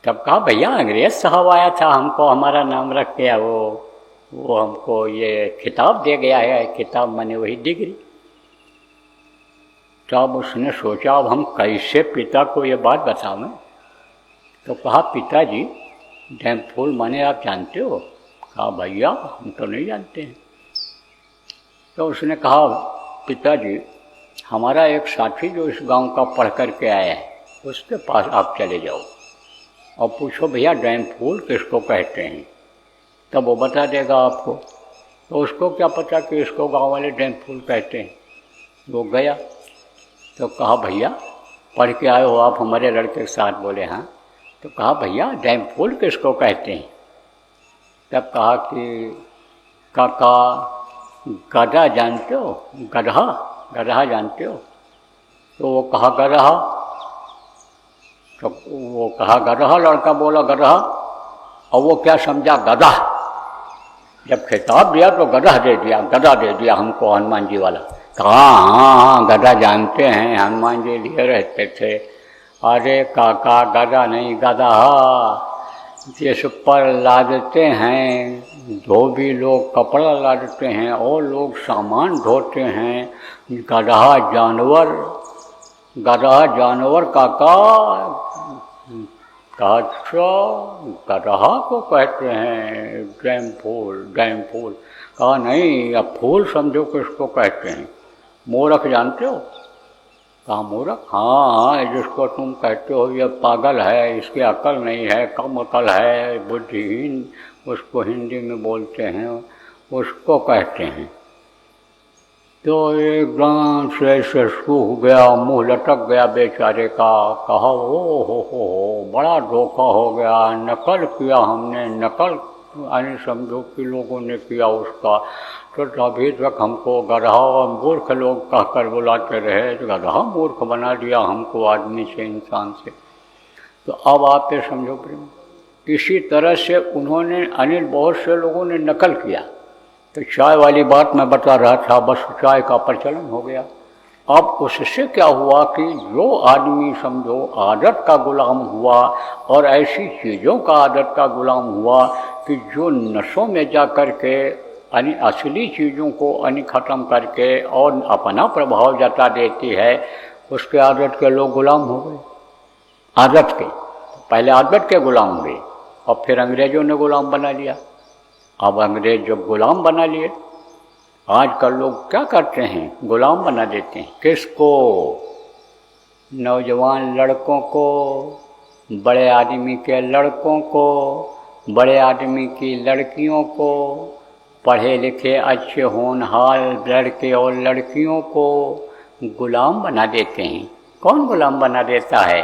तब कहा, भैया अंग्रेज साहब आया था, हमको हमारा नाम रख गया, वो हमको ये खिताब दे गया है। खिताब माने वही डिग्री। तब उसने सोचा, अब हम कैसे पिता को ये बात बतावें। तो कहा, पिताजी डैम फूल माने आप जानते हो? कहा, भैया हम तो नहीं जानते हैं। तो उसने कहा, पिताजी हमारा एक साथी जो इस गांव का पढ़ कर के आया है, उसके पास आप चले जाओ और पूछो, भैया डैम फूल किसको कहते हैं? तब वो बता देगा आपको। तो उसको क्या पता कि इसको गांव वाले डैम फूल कहते हैं। वो गया, तो कहा, भैया पढ़ के आए हो आप हमारे लड़के के साथ? बोले हाँ। तो कहा, भैया डैम फूल किसको कहते हैं? तब कहा कि काका गधा जानते हो? गधा, गधा जानते हो? तो वो कहा गधा। तो वो कहा गधा, लड़का बोला गधा। और वो क्या समझा, गधा। जब खिताब दिया तो गधा दे दिया, गधा दे दिया हमको, हनुमान जी वाला। कहा, हाँ गधा जानते हैं, हनुमान जी लिए रहते थे। अरे काका गधा नहीं, गधा जिस पर लादते हैं, धोबी लोग कपड़ा लादते हैं और लोग सामान ढोते हैं, गधा जानवर, गधा जानवर काका। अच्छा, गधा को कहते हैं डैम फूल, डैम फूल। कहा, नहीं, अब फूल समझो किसको कहते हैं। मूर्ख जानते हो? कहा, मूर्ख? हाँ, जिसको तुम कहते हो ये पागल है, इसकी अकल नहीं है, कम अकल है, बुद्धिहीन, उसको हिंदी में बोलते हैं, उसको कहते हैं। तो एकदम से ऐसे सूख गया, मुंह लटक गया बेचारे का। कहा, ओ हो, बड़ा धोखा हो गया, नकल किया हमने, नकल यानी समझो कि लोगों ने किया उसका। तो अभी तक हमको गधा और मूर्ख लोग कहकर बुलाते रहे, तो गधा मूर्ख बना दिया हमको, आदमी से, इंसान से। तो अब आप ये समझो प्रेम, इसी तरह से उन्होंने अनिल बहुत से लोगों ने नकल किया। तो चाय वाली बात मैं बता रहा था, बस चाय का प्रचलन हो गया। अब उससे क्या हुआ कि जो आदमी समझो आदत का गुलाम हुआ और ऐसी चीज़ों का आदत का गुलाम हुआ कि जो नशों में जा कर के यानी असली चीज़ों को ख़त्म करके और अपना प्रभाव जता देती है, उसके आदत के लोग गुलाम हो गए। आदत के पहले आदत के गुलाम हुए और फिर अंग्रेज़ों ने गुलाम बना लिया। अब अंग्रेज़ जब गुलाम बना लिए, आजकल लोग क्या करते हैं, गुलाम बना देते हैं। किसको? नौजवान लड़कों को, बड़े आदमी के लड़कों को, बड़े आदमी की लड़कियों को, पढ़े लिखे अच्छे होनहार लड़के और लड़कियों को गुलाम बना देते हैं। कौन गुलाम बना देता है?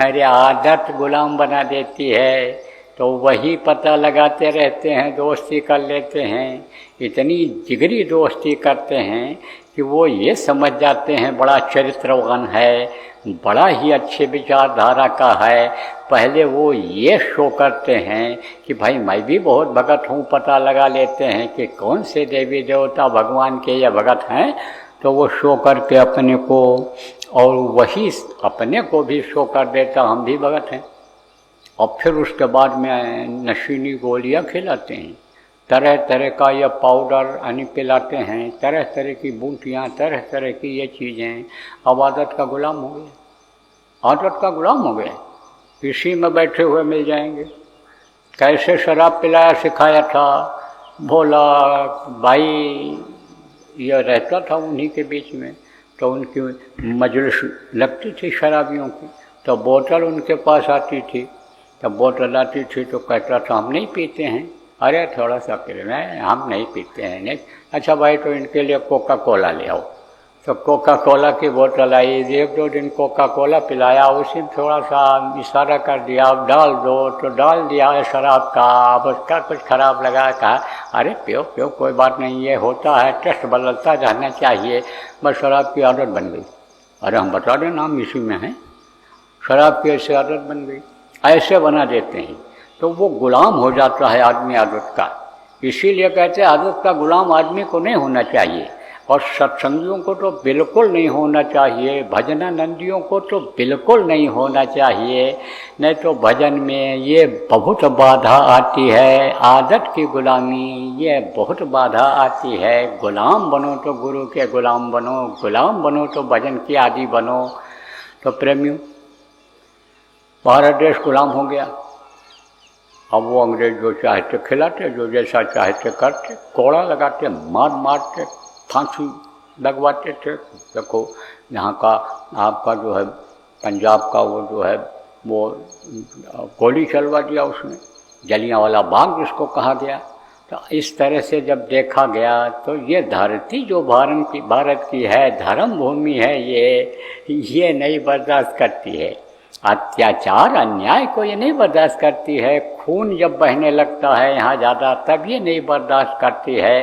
अरे आदत गुलाम बना देती है। तो वही पता लगाते रहते हैं, दोस्ती कर लेते हैं, इतनी जिगरी दोस्ती करते हैं कि वो ये समझ जाते हैं बड़ा चरित्रवान है, बड़ा ही अच्छे विचारधारा का है। पहले वो ये शो करते हैं कि भाई मैं भी बहुत भगत हूँ, पता लगा लेते हैं कि कौन से देवी देवता भगवान के ये भगत हैं। तो वो शो करके अपने को, और वही अपने को भी शो कर देता हम भी भगत हैं। और फिर उसके बाद में नशीली गोलियां खिलाते हैं, तरह तरह का ये पाउडर यानी पिलाते हैं, तरह तरह की बूटियाँ, तरह तरह की ये चीज़ें। अब आदत का गुलाम हो गए, आदत का गुलाम हो गए। इसी में बैठे हुए मिल जाएंगे। कैसे शराब पिलाया सिखाया था भोला भाई, यह रहता था उन्हीं के बीच में। तो उनकी मजलिस लगती थी शराबियों की, तो बोतल उनके पास आती थी, तब बोतल आती थी तो कहता था हम नहीं पीते हैं। अरे थोड़ा सा पी लें, हम नहीं पीते हैं। नहीं, अच्छा भाई तो इनके लिए कोका कोला ले आओ। तो कोका कोला की बोतल आई, 1-2 दिन कोका कोला पिलाया, उसी में थोड़ा सा इशारा कर दिया अब डाल दो, तो डाल दिया शराब का। अब उसका कुछ खराब लगा, कहा अरे पियो पियो कोई बात नहीं, ये होता है, टेस्ट बदलता रहना चाहिए। बस शराब की आदत बन गई। अरे हम बता दें नाम इसी में है, शराब की ऐसी आदत बन गई। ऐसे बना देते हैं तो वो गुलाम हो जाता है आदमी आदत का। इसीलिए कहते हैं आदत का गुलाम आदमी को नहीं होना चाहिए, और सत्संगियों को तो बिल्कुल नहीं होना चाहिए, भजनानंदियों को तो बिल्कुल नहीं होना चाहिए। नहीं तो भजन में ये बहुत बाधा आती है, आदत की गुलामी ये बहुत बाधा आती है। गुलाम बनो तो गुरु के गुलाम बनो, गुलाम बनो तो भजन की आदि बनो। तो प्रेमियों, भारत देश गुलाम हो गया। अब वो अंग्रेज जो चाहते खिलाते, जो जैसा चाहते करते, कोड़ा लगाते, मार मारते, फांसी लगवाते थे। देखो यहाँ का आपका जो है पंजाब का वो जो है वो गोली चलवा दिया उसने, जलियांवाला बाग जिसको कहा गया। तो इस तरह से जब देखा गया तो ये धरती जो भारत की है, धर्म भूमि है, ये नहीं बर्दाश्त करती है अत्याचार अन्याय को, ये नहीं बर्दाश्त करती है। खून जब बहने लगता है यहाँ ज़्यादा तब ये नहीं बर्दाश्त करती है।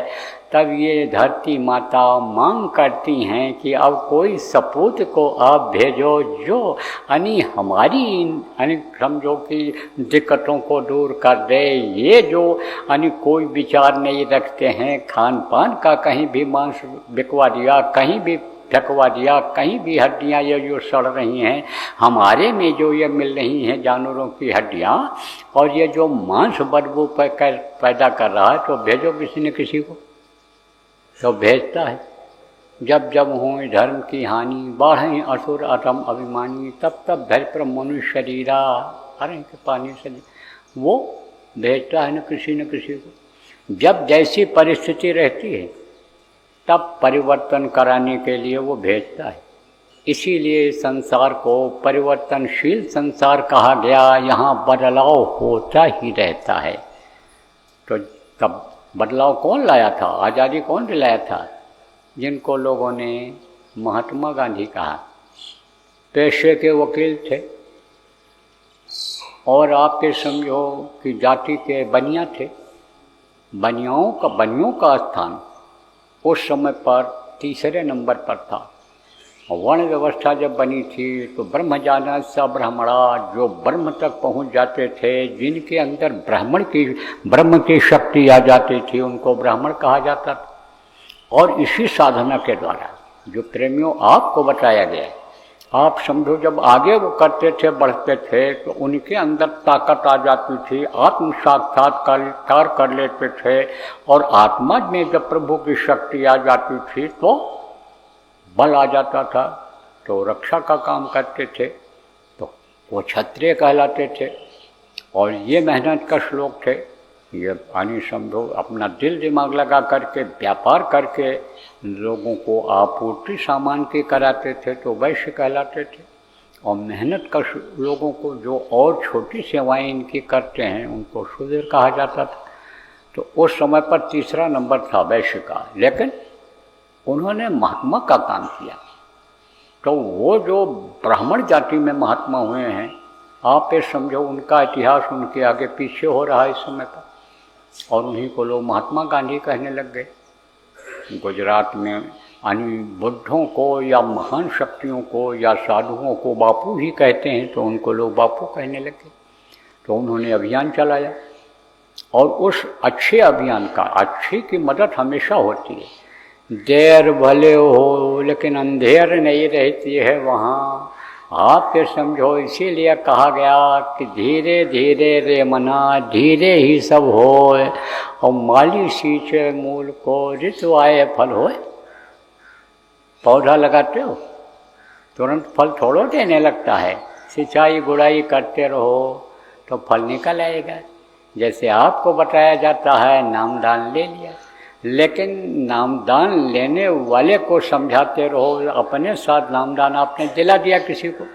तब ये धरती माता मांग करती हैं कि अब कोई सपूत को आप भेजो जो हमारी समझो कि दिक्कतों को दूर कर दे। ये जो कोई विचार नहीं रखते हैं, खान पान का कहीं भी मांस बिकवा दिया, कहीं भी फेंकवा दिया, कहीं भी हड्डियाँ ये जो सड़ रही हैं, हमारे में जो ये मिल रही हैं जानवरों की हड्डियाँ, और ये जो मांस बदबू पैदा कर रहा है, तो भेजो किसी न किसी को। तो भेजता है। जब जब हो धर्म की हानि, बाढ़ें असुर अतम अभिमानी, तब तब धर पर मनुष्य शरीरा, अरे के पानी से वो भेजता है न किसी को। जब जैसी परिस्थिति रहती है तब परिवर्तन कराने के लिए वो भेजता है। इसीलिए संसार को परिवर्तनशील संसार कहा गया। यहाँ बदलाव होता ही रहता है। तो तब बदलाव कौन लाया था, आज़ादी कौन दिलाया था? जिनको लोगों ने महात्मा गांधी कहा। पेशे के वकील थे, और आपके समझो कि जाति के बनिया थे। बनियों का स्थान उस समय पर तीसरे नंबर पर था। वर्ण व्यवस्था जब बनी थी तो ब्रह्मजाना सा ब्राह्मणा, जो ब्रह्म तक पहुंच जाते थे, जिनके अंदर ब्रह्म की शक्ति आ जाती थी, उनको ब्राह्मण कहा जाता था। और इसी साधना के द्वारा जो प्रेमियों आपको बताया गया, आप समझो जब आगे वो करते थे, बढ़ते थे, तो उनके अंदर ताकत आ जाती थी, आत्म साक्षात्कार कर लेते थे। और आत्मा में जब प्रभु की शक्ति आ जाती थी तो बल आ जाता था, तो रक्षा का काम करते थे। तो वो क्षत्रिय कहलाते थे। और ये मेहनत कश लोग थे। ये यानी समझो अपना दिल दिमाग लगा करके व्यापार करके लोगों को आपूर्ति सामान की कराते थे तो वैश्य कहलाते थे, और मेहनत कर लोगों को जो और छोटी सेवाएं इनकी करते हैं उनको शूद्र कहा जाता था। तो उस समय पर तीसरा नंबर था वैश्य का, लेकिन उन्होंने महात्मा का काम किया। तो वो जो ब्राह्मण जाति में महात्मा हुए हैं, आप ये समझो उनका इतिहास उनके आगे पीछे हो रहा है इस समय पर, और उन्हीं को लोग महात्मा गांधी कहने लग गए। गुजरात में यानी बुद्धों को या महान शक्तियों को या साधुओं को बापू ही कहते हैं, तो उनको लोग बापू कहने लगे। तो उन्होंने अभियान चलाया, और उस अच्छे अभियान का, अच्छे की मदद हमेशा होती है। देर भले हो लेकिन अंधेर नहीं रहती है वहाँ, आप ये समझो। इसीलिए कहा गया कि धीरे धीरे रे मना धीरे ही सब होए, और माली सींचे मूल को ऋतु आए फल होए। पौधा लगाते हो तुरंत फल थोड़ो देने लगता है, सिंचाई गुड़ाई करते रहो तो फल निकल आएगा। जैसे आपको बताया जाता है नामदान ले लिया, लेकिन नामदान लेने वाले को समझाते रहो। अपने साथ नामदान आपने दिला दिया किसी को,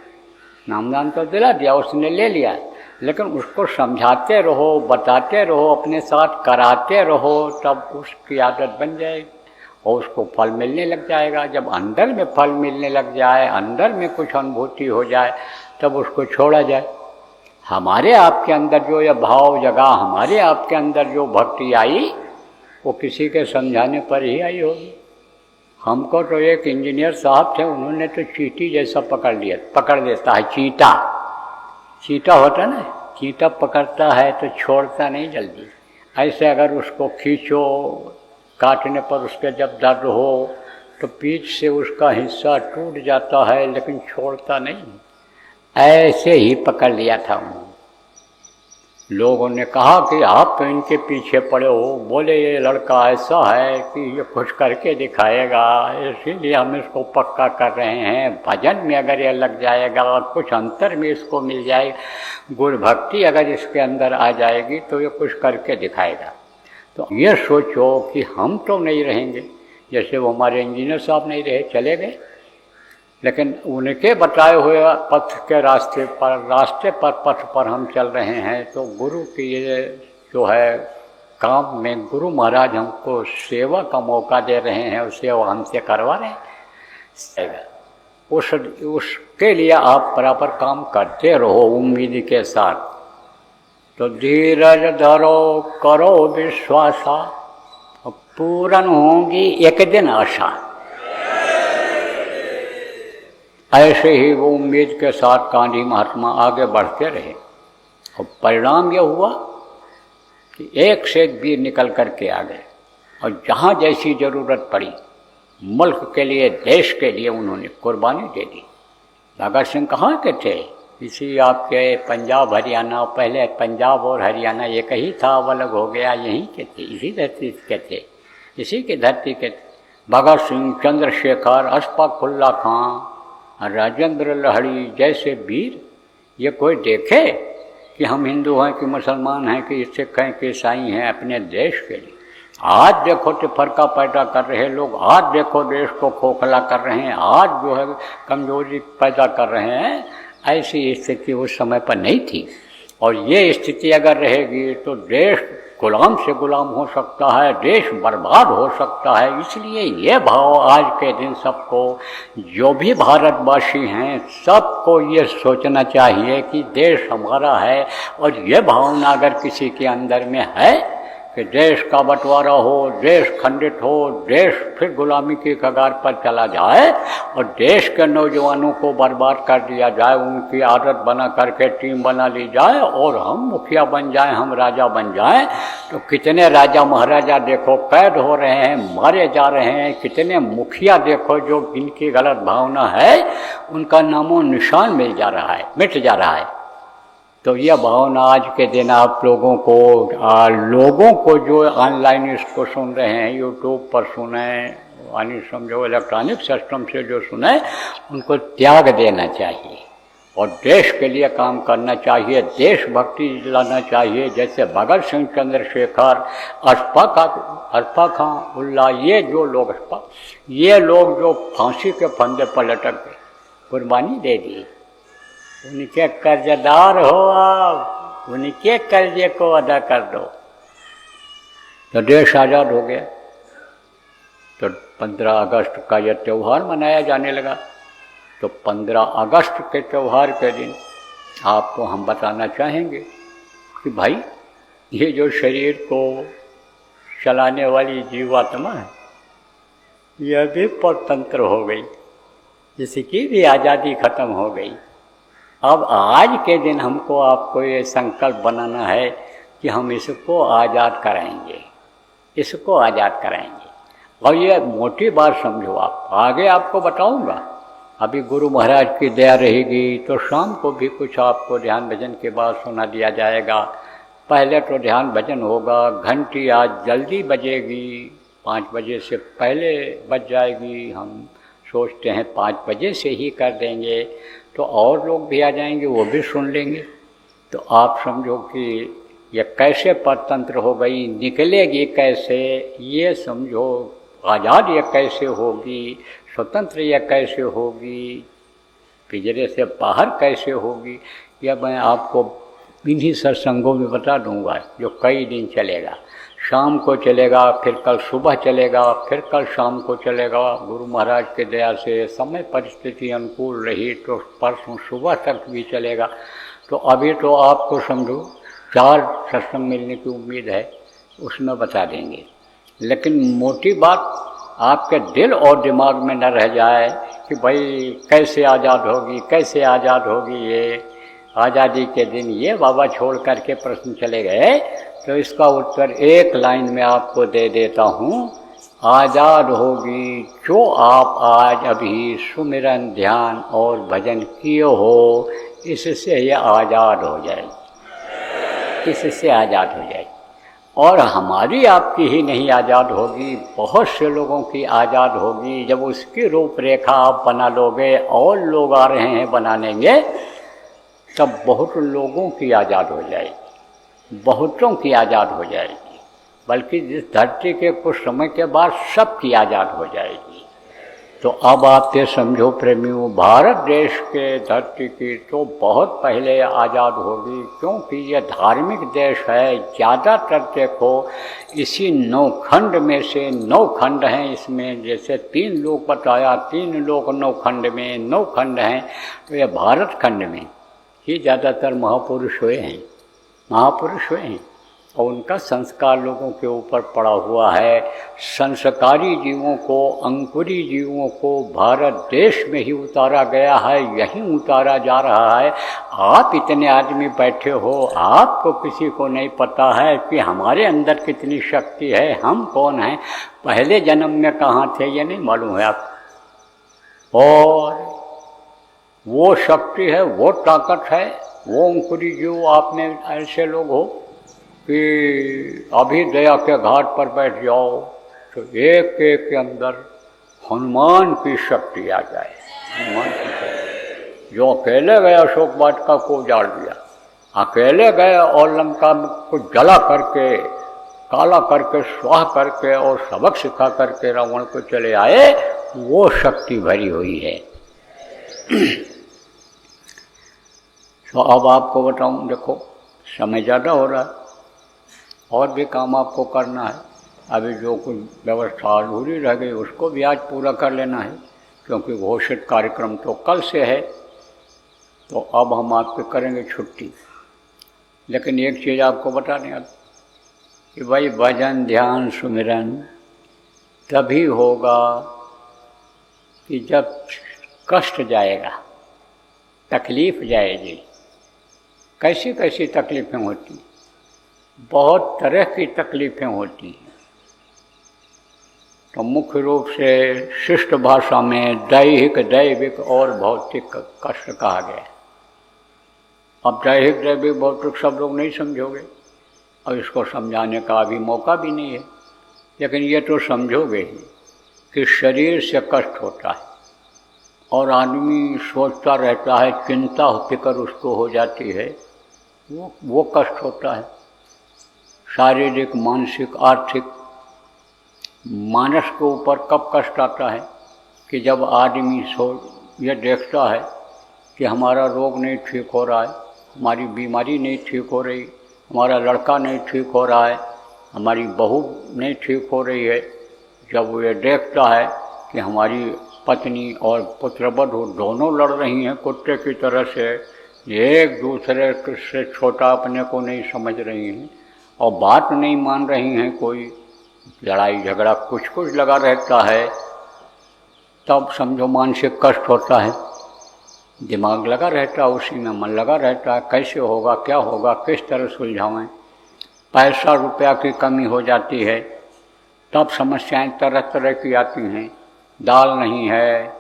नामदान तो दिला दिया, उसने ले लिया, लेकिन उसको समझाते रहो, बताते रहो, अपने साथ कराते रहो, तब उसकी आदत बन जाएगी और उसको फल मिलने लग जाएगा। जब अंदर में फल मिलने लग जाए, अंदर में कुछ अनुभूति हो जाए, तब उसको छोड़ा जाए। हमारे आपके अंदर जो यह भाव जगा, हमारे आपके अंदर जो भक्ति आई, वो किसी के समझाने पर ही आई होगी। हमको तो एक इंजीनियर साहब थे, उन्होंने तो चींटी जैसा पकड़ देता है। चींटा होता है ना, चींटा पकड़ता है तो छोड़ता नहीं जल्दी। ऐसे अगर उसको खींचो, काटने पर उसके जब दर्द हो तो पीठ से उसका हिस्सा टूट जाता है, लेकिन छोड़ता नहीं। ऐसे ही पकड़ लिया था उन्होंने। लोगों ने कहा कि आप तो इनके पीछे पड़े हो, बोले ये लड़का ऐसा है कि ये कुछ करके दिखाएगा, इसीलिए हम इसको पक्का कर रहे हैं। भजन में अगर ये लग जाएगा और कुछ अंतर में इसको मिल जाएगा, गुरु भक्ति अगर इसके अंदर आ जाएगी तो ये कुछ करके दिखाएगा। तो ये सोचो कि हम तो नहीं रहेंगे, जैसे वो हमारे इंजीनियर साहब नहीं रहे, चले गए, लेकिन उनके बताए हुए पथ के रास्ते पर पथ पर हम चल रहे हैं। तो गुरु की ये जो है काम में गुरु महाराज हमको सेवा का मौका दे रहे हैं और सेवा हमसे करवा रहे हैं। उसके लिए आप बराबर काम करते रहो उम्मीद के साथ। तो धीरज धरो, करो विश्वासा, पूर्ण होंगी एक दिन आशा। ऐसे ही वो उम्मीद के साथ गांधी महात्मा आगे बढ़ते रहे, और परिणाम यह हुआ कि एक से एक वीर निकल करके आ गए, और जहाँ जैसी ज़रूरत पड़ी मुल्क के लिए, देश के लिए उन्होंने कुर्बानी दे दी। भगत सिंह कहाँ के थे? इसी आपके पंजाब हरियाणा, पहले पंजाब और हरियाणा एक ही था, अब अलग हो गया, यहीं के थे, इसी धरती के थे, इसी की धरती के थे। भगत सिंह, चंद्रशेखर, अशफाक उल्लाह खां, राजेंद्र लहड़ी जैसे वीर, ये कोई देखे कि हम हिंदू हैं कि मुसलमान हैं कि सिख हैं कि ईसाई हैं, अपने देश के लिए। आज देखो तो फर्का पैदा कर रहे लोग, आज देखो देश को खोखला कर रहे हैं, आज जो है कमजोरी पैदा कर रहे हैं। ऐसी स्थिति उस समय पर नहीं थी, और ये स्थिति अगर रहेगी तो देश गुलाम से गुलाम हो सकता है, देश बर्बाद हो सकता है। इसलिए ये भाव आज के दिन सबको, जो भी भारतवासी हैं, सबको ये सोचना चाहिए कि देश हमारा है, और ये भावना अगर किसी के अंदर में है कि देश का बंटवारा हो, देश खंडित हो, देश फिर गुलामी की कगार पर चला जाए और देश के नौजवानों को बर्बाद कर दिया जाए, उनकी आदत बना करके टीम बना ली जाए और हम मुखिया बन जाएं, हम राजा बन जाएं, तो कितने राजा महाराजा देखो कैद हो रहे हैं, मारे जा रहे हैं। कितने मुखिया देखो जो इनकी गलत भावना है उनका नामो निशान मिट जा रहा है। तो यह भावना आज के दिन आप लोगों को जो ऑनलाइन इसको सुन रहे हैं, यूट्यूब पर सुने, यानी समझो इलेक्ट्रॉनिक सिस्टम से जो सुने, उनको त्याग देना चाहिए और देश के लिए काम करना चाहिए, देशभक्ति लाना चाहिए। जैसे भगत सिंह, चंद्रशेखर, अशफाक खां उल्ला, ये लोग जो फांसी के फंदे पर लटक गए, कुर्बानी दे दी, उनके कर्जदार हो आप, उनके कर्जे को अदा कर दो तो देश आज़ाद हो गया। तो 15 अगस्त का यह त्यौहार मनाया जाने लगा। तो 15 अगस्त के त्यौहार के दिन आपको हम बताना चाहेंगे कि भाई ये जो शरीर को चलाने वाली जीवात्मा है, यह भी परतंत्र हो गई, इसकी भी आज़ादी खत्म हो गई। अब आज के दिन हमको आपको ये संकल्प बनाना है कि हम इसको आज़ाद कराएंगे, इसको आज़ाद कराएंगे। और ये मोटी बात समझो, आप आगे आपको बताऊंगा। अभी गुरु महाराज की दया रहेगी तो शाम को भी कुछ आपको ध्यान भजन के बाद सुना दिया जाएगा। पहले तो ध्यान भजन होगा, घंटी आज जल्दी बजेगी, 5 बजे से पहले बज जाएगी। हम सोचते हैं 5 बजे से ही कर देंगे, तो और लोग भी आ जाएंगे, वो भी सुन लेंगे। तो आप समझो कि ये कैसे परतंत्र हो गई, निकलेगी कैसे, ये समझो। आज़ाद ये कैसे होगी, स्वतंत्र यह कैसे होगी, पिंजरे से बाहर कैसे होगी, यह मैं आपको इन्हीं सत्संगों में बता दूंगा, जो कई दिन चलेगा। शाम को चलेगा, फिर कल सुबह चलेगा, फिर कल शाम को चलेगा। गुरु महाराज के दया से समय परिस्थिति अनुकूल रही तो परसों सुबह तक भी चलेगा। तो अभी तो आपको समझो 4 सत्संग मिलने की उम्मीद है, उसमें बता देंगे। लेकिन मोटी बात आपके दिल और दिमाग में न रह जाए कि भाई कैसे आज़ाद होगी, कैसे आज़ाद होगी। ये आज़ादी के दिन ये बाबा छोड़ करके प्रश्न चले गए, तो इसका उत्तर एक लाइन में आपको दे देता हूँ। आज़ाद होगी जो आप आज अभी सुमिरन, ध्यान और भजन किए हो, इससे ये आज़ाद हो जाएगी, इससे आज़ाद हो जाएगी। और हमारी आपकी ही नहीं आज़ाद होगी, बहुत से लोगों की आज़ाद होगी। जब उसकी रूपरेखा आप बना लोगे और लोग आ रहे हैं बना लेंगे, तब बहुत लोगों की आज़ाद हो जाएगी, बहुतों की आज़ाद हो जाएगी। बल्कि जिस धरती के कुछ समय के बाद सबकी आज़ाद हो जाएगी। तो अब आप ये समझो प्रेमियों, भारत देश के धरती की तो बहुत पहले आज़ाद होगी, क्योंकि ये धार्मिक देश है। ज़्यादातर देखो इसी 9 खंड में से 9 खंड हैं, इसमें जैसे 3 लोग बताया, 3 लोग 9 खंड में, 9 खंड हैं। तो ये भारत खंड में ही ज़्यादातर महापुरुष हुए हैं, महापुरुष हुए हैं, और उनका संस्कार लोगों के ऊपर पड़ा हुआ है। संस्कारी जीवों को, अंकुरी जीवों को भारत देश में ही उतारा गया है, यहीं उतारा जा रहा है। आप इतने आदमी बैठे हो, आपको किसी को नहीं पता है कि हमारे अंदर कितनी शक्ति है, हम कौन हैं, पहले जन्म में कहाँ थे, ये नहीं मालूम है आपको। और वो शक्ति है, वो ताकत है, वो अंकुरी जीव आप में ऐसे लोग हो कि अभी दया के घाट पर बैठ जाओ तो एक एक के अंदर हनुमान की शक्ति आ जाए। हनुमान की शक्ति, जो अकेले गए अशोक वाटिका को उजाड़ दिया, अकेले गए और लंका को जला करके, काला करके, स्वाह करके और सबक सिखा करके रावण को चले आए, वो शक्ति भरी हुई है। तो अब आपको बताऊं, देखो समय ज़्यादा हो रहा है और भी काम आपको करना है। अभी जो कुछ व्यवस्था अधूरी रह गई उसको भी आज पूरा कर लेना है, क्योंकि घोषित कार्यक्रम तो कल से है। तो अब हम आपके करेंगे छुट्टी। लेकिन एक चीज़ आपको बता दें अब कि भाई भजन, ध्यान, सुमिरन तभी होगा कि जब कष्ट जाएगा, तकलीफ़ जाएगी। कैसी कैसी तकलीफ़ें होती, बहुत तरह की तकलीफ़ें होती हैं। तो मुख्य रूप से शिष्ट भाषा में दैहिक, दैविक और भौतिक कष्ट कहा गया। अब दैहिक, दैविक, भौतिक सब लोग नहीं समझोगे और इसको समझाने का अभी मौका भी नहीं है। लेकिन ये तो समझोगे ही कि शरीर से कष्ट होता है, और आदमी सोचता रहता है, चिंता फिक्र उसको हो जाती है, वो कष्ट होता है। शारीरिक, मानसिक, आर्थिक, मानस के ऊपर कब कष्ट आता है कि जब आदमी ये देखता है कि हमारा रोग नहीं ठीक हो रहा है, हमारी बीमारी नहीं ठीक हो रही, हमारा लड़का नहीं ठीक हो रहा है, हमारी बहू नहीं ठीक हो रही है। जब वो ये देखता है कि हमारी पत्नी और पुत्रवधू दोनों लड़ रही हैं कुत्ते की तरह से, एक दूसरे से छोटा अपने को नहीं समझ रही हैं और बात नहीं मान रही हैं, कोई लड़ाई झगड़ा कुछ कुछ लगा रहता है, तब समझो मानसिक कष्ट होता है। दिमाग लगा रहता है, उसी में मन लगा रहता है, कैसे होगा, क्या होगा, किस तरह सुलझावें। पैसा रुपया की कमी हो जाती है, तब समस्याएं तरह तरह की आती हैं। दाल नहीं है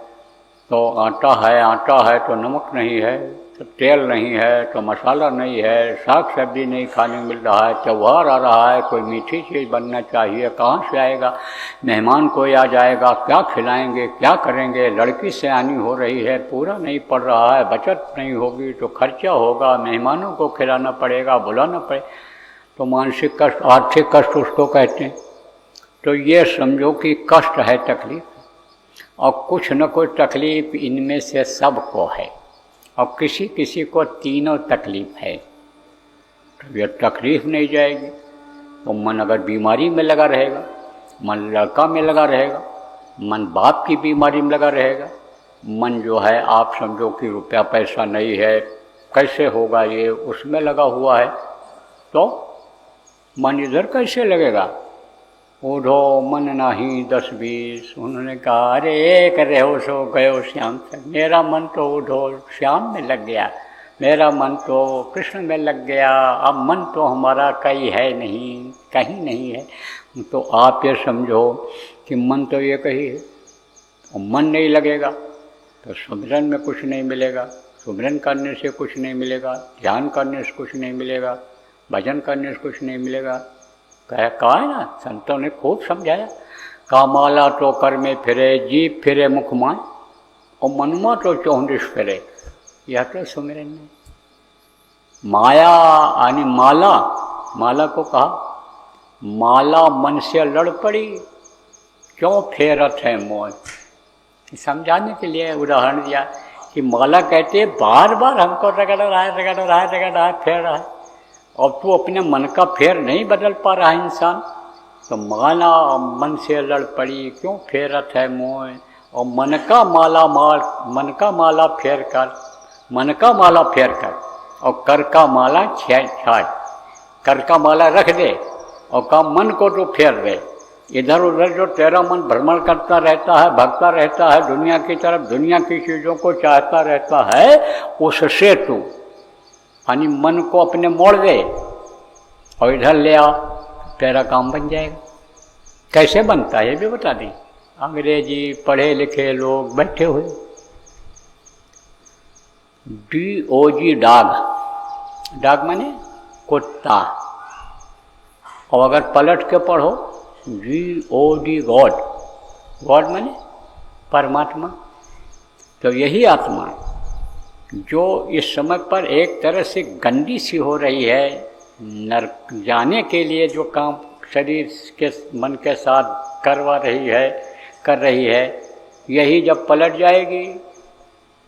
तो आटा है तो नमक नहीं है, तो तेल नहीं है तो मसाला नहीं है, साग सब्जी नहीं खाने मिल रहा है, त्यौहार आ रहा है, कोई मीठी चीज़ बनना चाहिए, कहाँ से आएगा, मेहमान कोई आ जाएगा, क्या खिलाएंगे, क्या करेंगे, लड़की से आनी हो रही है, पूरा नहीं पड़ रहा है, बचत नहीं होगी तो खर्चा होगा, मेहमानों को खिलाना पड़ेगा, बुलाना पड़ेगा, तो मानसिक कष्ट, आर्थिक कष्ट उसको कहते हैं। तो ये समझो कि कष्ट है, तकलीफ, और कुछ न कुछ तकलीफ इनमें से सबको है, और किसी किसी को तीनों तकलीफ है। तो ये तकलीफ नहीं जाएगी तो मन अगर बीमारी में लगा रहेगा, मन लड़का में लगा रहेगा, मन बाप की बीमारी में लगा रहेगा, मन जो है आप समझो कि रुपया पैसा नहीं है, कैसे होगा ये, उसमें लगा हुआ है, तो मन इधर कैसे लगेगा। ओढ़ो मन नाही 10-20, उन्होंने कहा अरे एक रहो सो गयो श्याम तक, मेरा मन तो ओढ़ो श्याम में लग गया, मेरा मन तो कृष्ण में लग गया, अब मन तो हमारा कहीं है नहीं, कहीं नहीं है। तो आप ये समझो कि मन तो ये कहीं है, और मन नहीं लगेगा तो सुमिरन में कुछ नहीं मिलेगा, सुमिरन करने से कुछ नहीं मिलेगा, ध्यान करने से कुछ नहीं मिलेगा, भजन करने से कुछ नहीं मिलेगा। कहा है ना, संतों ने खूब समझाया, कामाला तो कर में फिरे, जीभ फिरे मुख माय, और मनुमा तो 34 फिरे। यह तो सुमिरन में माया यानी माला को कहा, माला मन से लड़ पड़ी, क्यों फेरत है मोह। समझाने के लिए उदाहरण दिया कि माला कहते बार बार हमको रगड़ रहा है, फेर रहा है, और तू अपने मन का फेर नहीं बदल पा रहा है इंसान, तो माला मन से लड़ पड़ी, क्यों फेरत है मोह, और मन का माला फेर कर, मन का माला फेर कर, और कर का माला छाड़, कर का माला रख दे, और का मन को तो फेर दे। इधर उधर जो तेरा मन भ्रमण करता रहता है, भगता रहता है दुनिया की तरफ, दुनिया की चीज़ों को चाहता रहता है, उससे तू यानी मन को अपने मोड़ दे और इधर ले आ, तेरा काम बन जाएगा। कैसे बनता है ये भी बता दें। अंग्रेजी पढ़े लिखे लोग बैठे हुए, DOG डॉग माने कुत्ता, और अगर पलट के पढ़ो GOD गॉड माने परमात्मा। तो यही आत्मा जो इस समय पर एक तरह से गंदी सी हो रही है, नरक जाने के लिए जो काम शरीर के मन के साथ कर रही है, यही जब पलट जाएगी,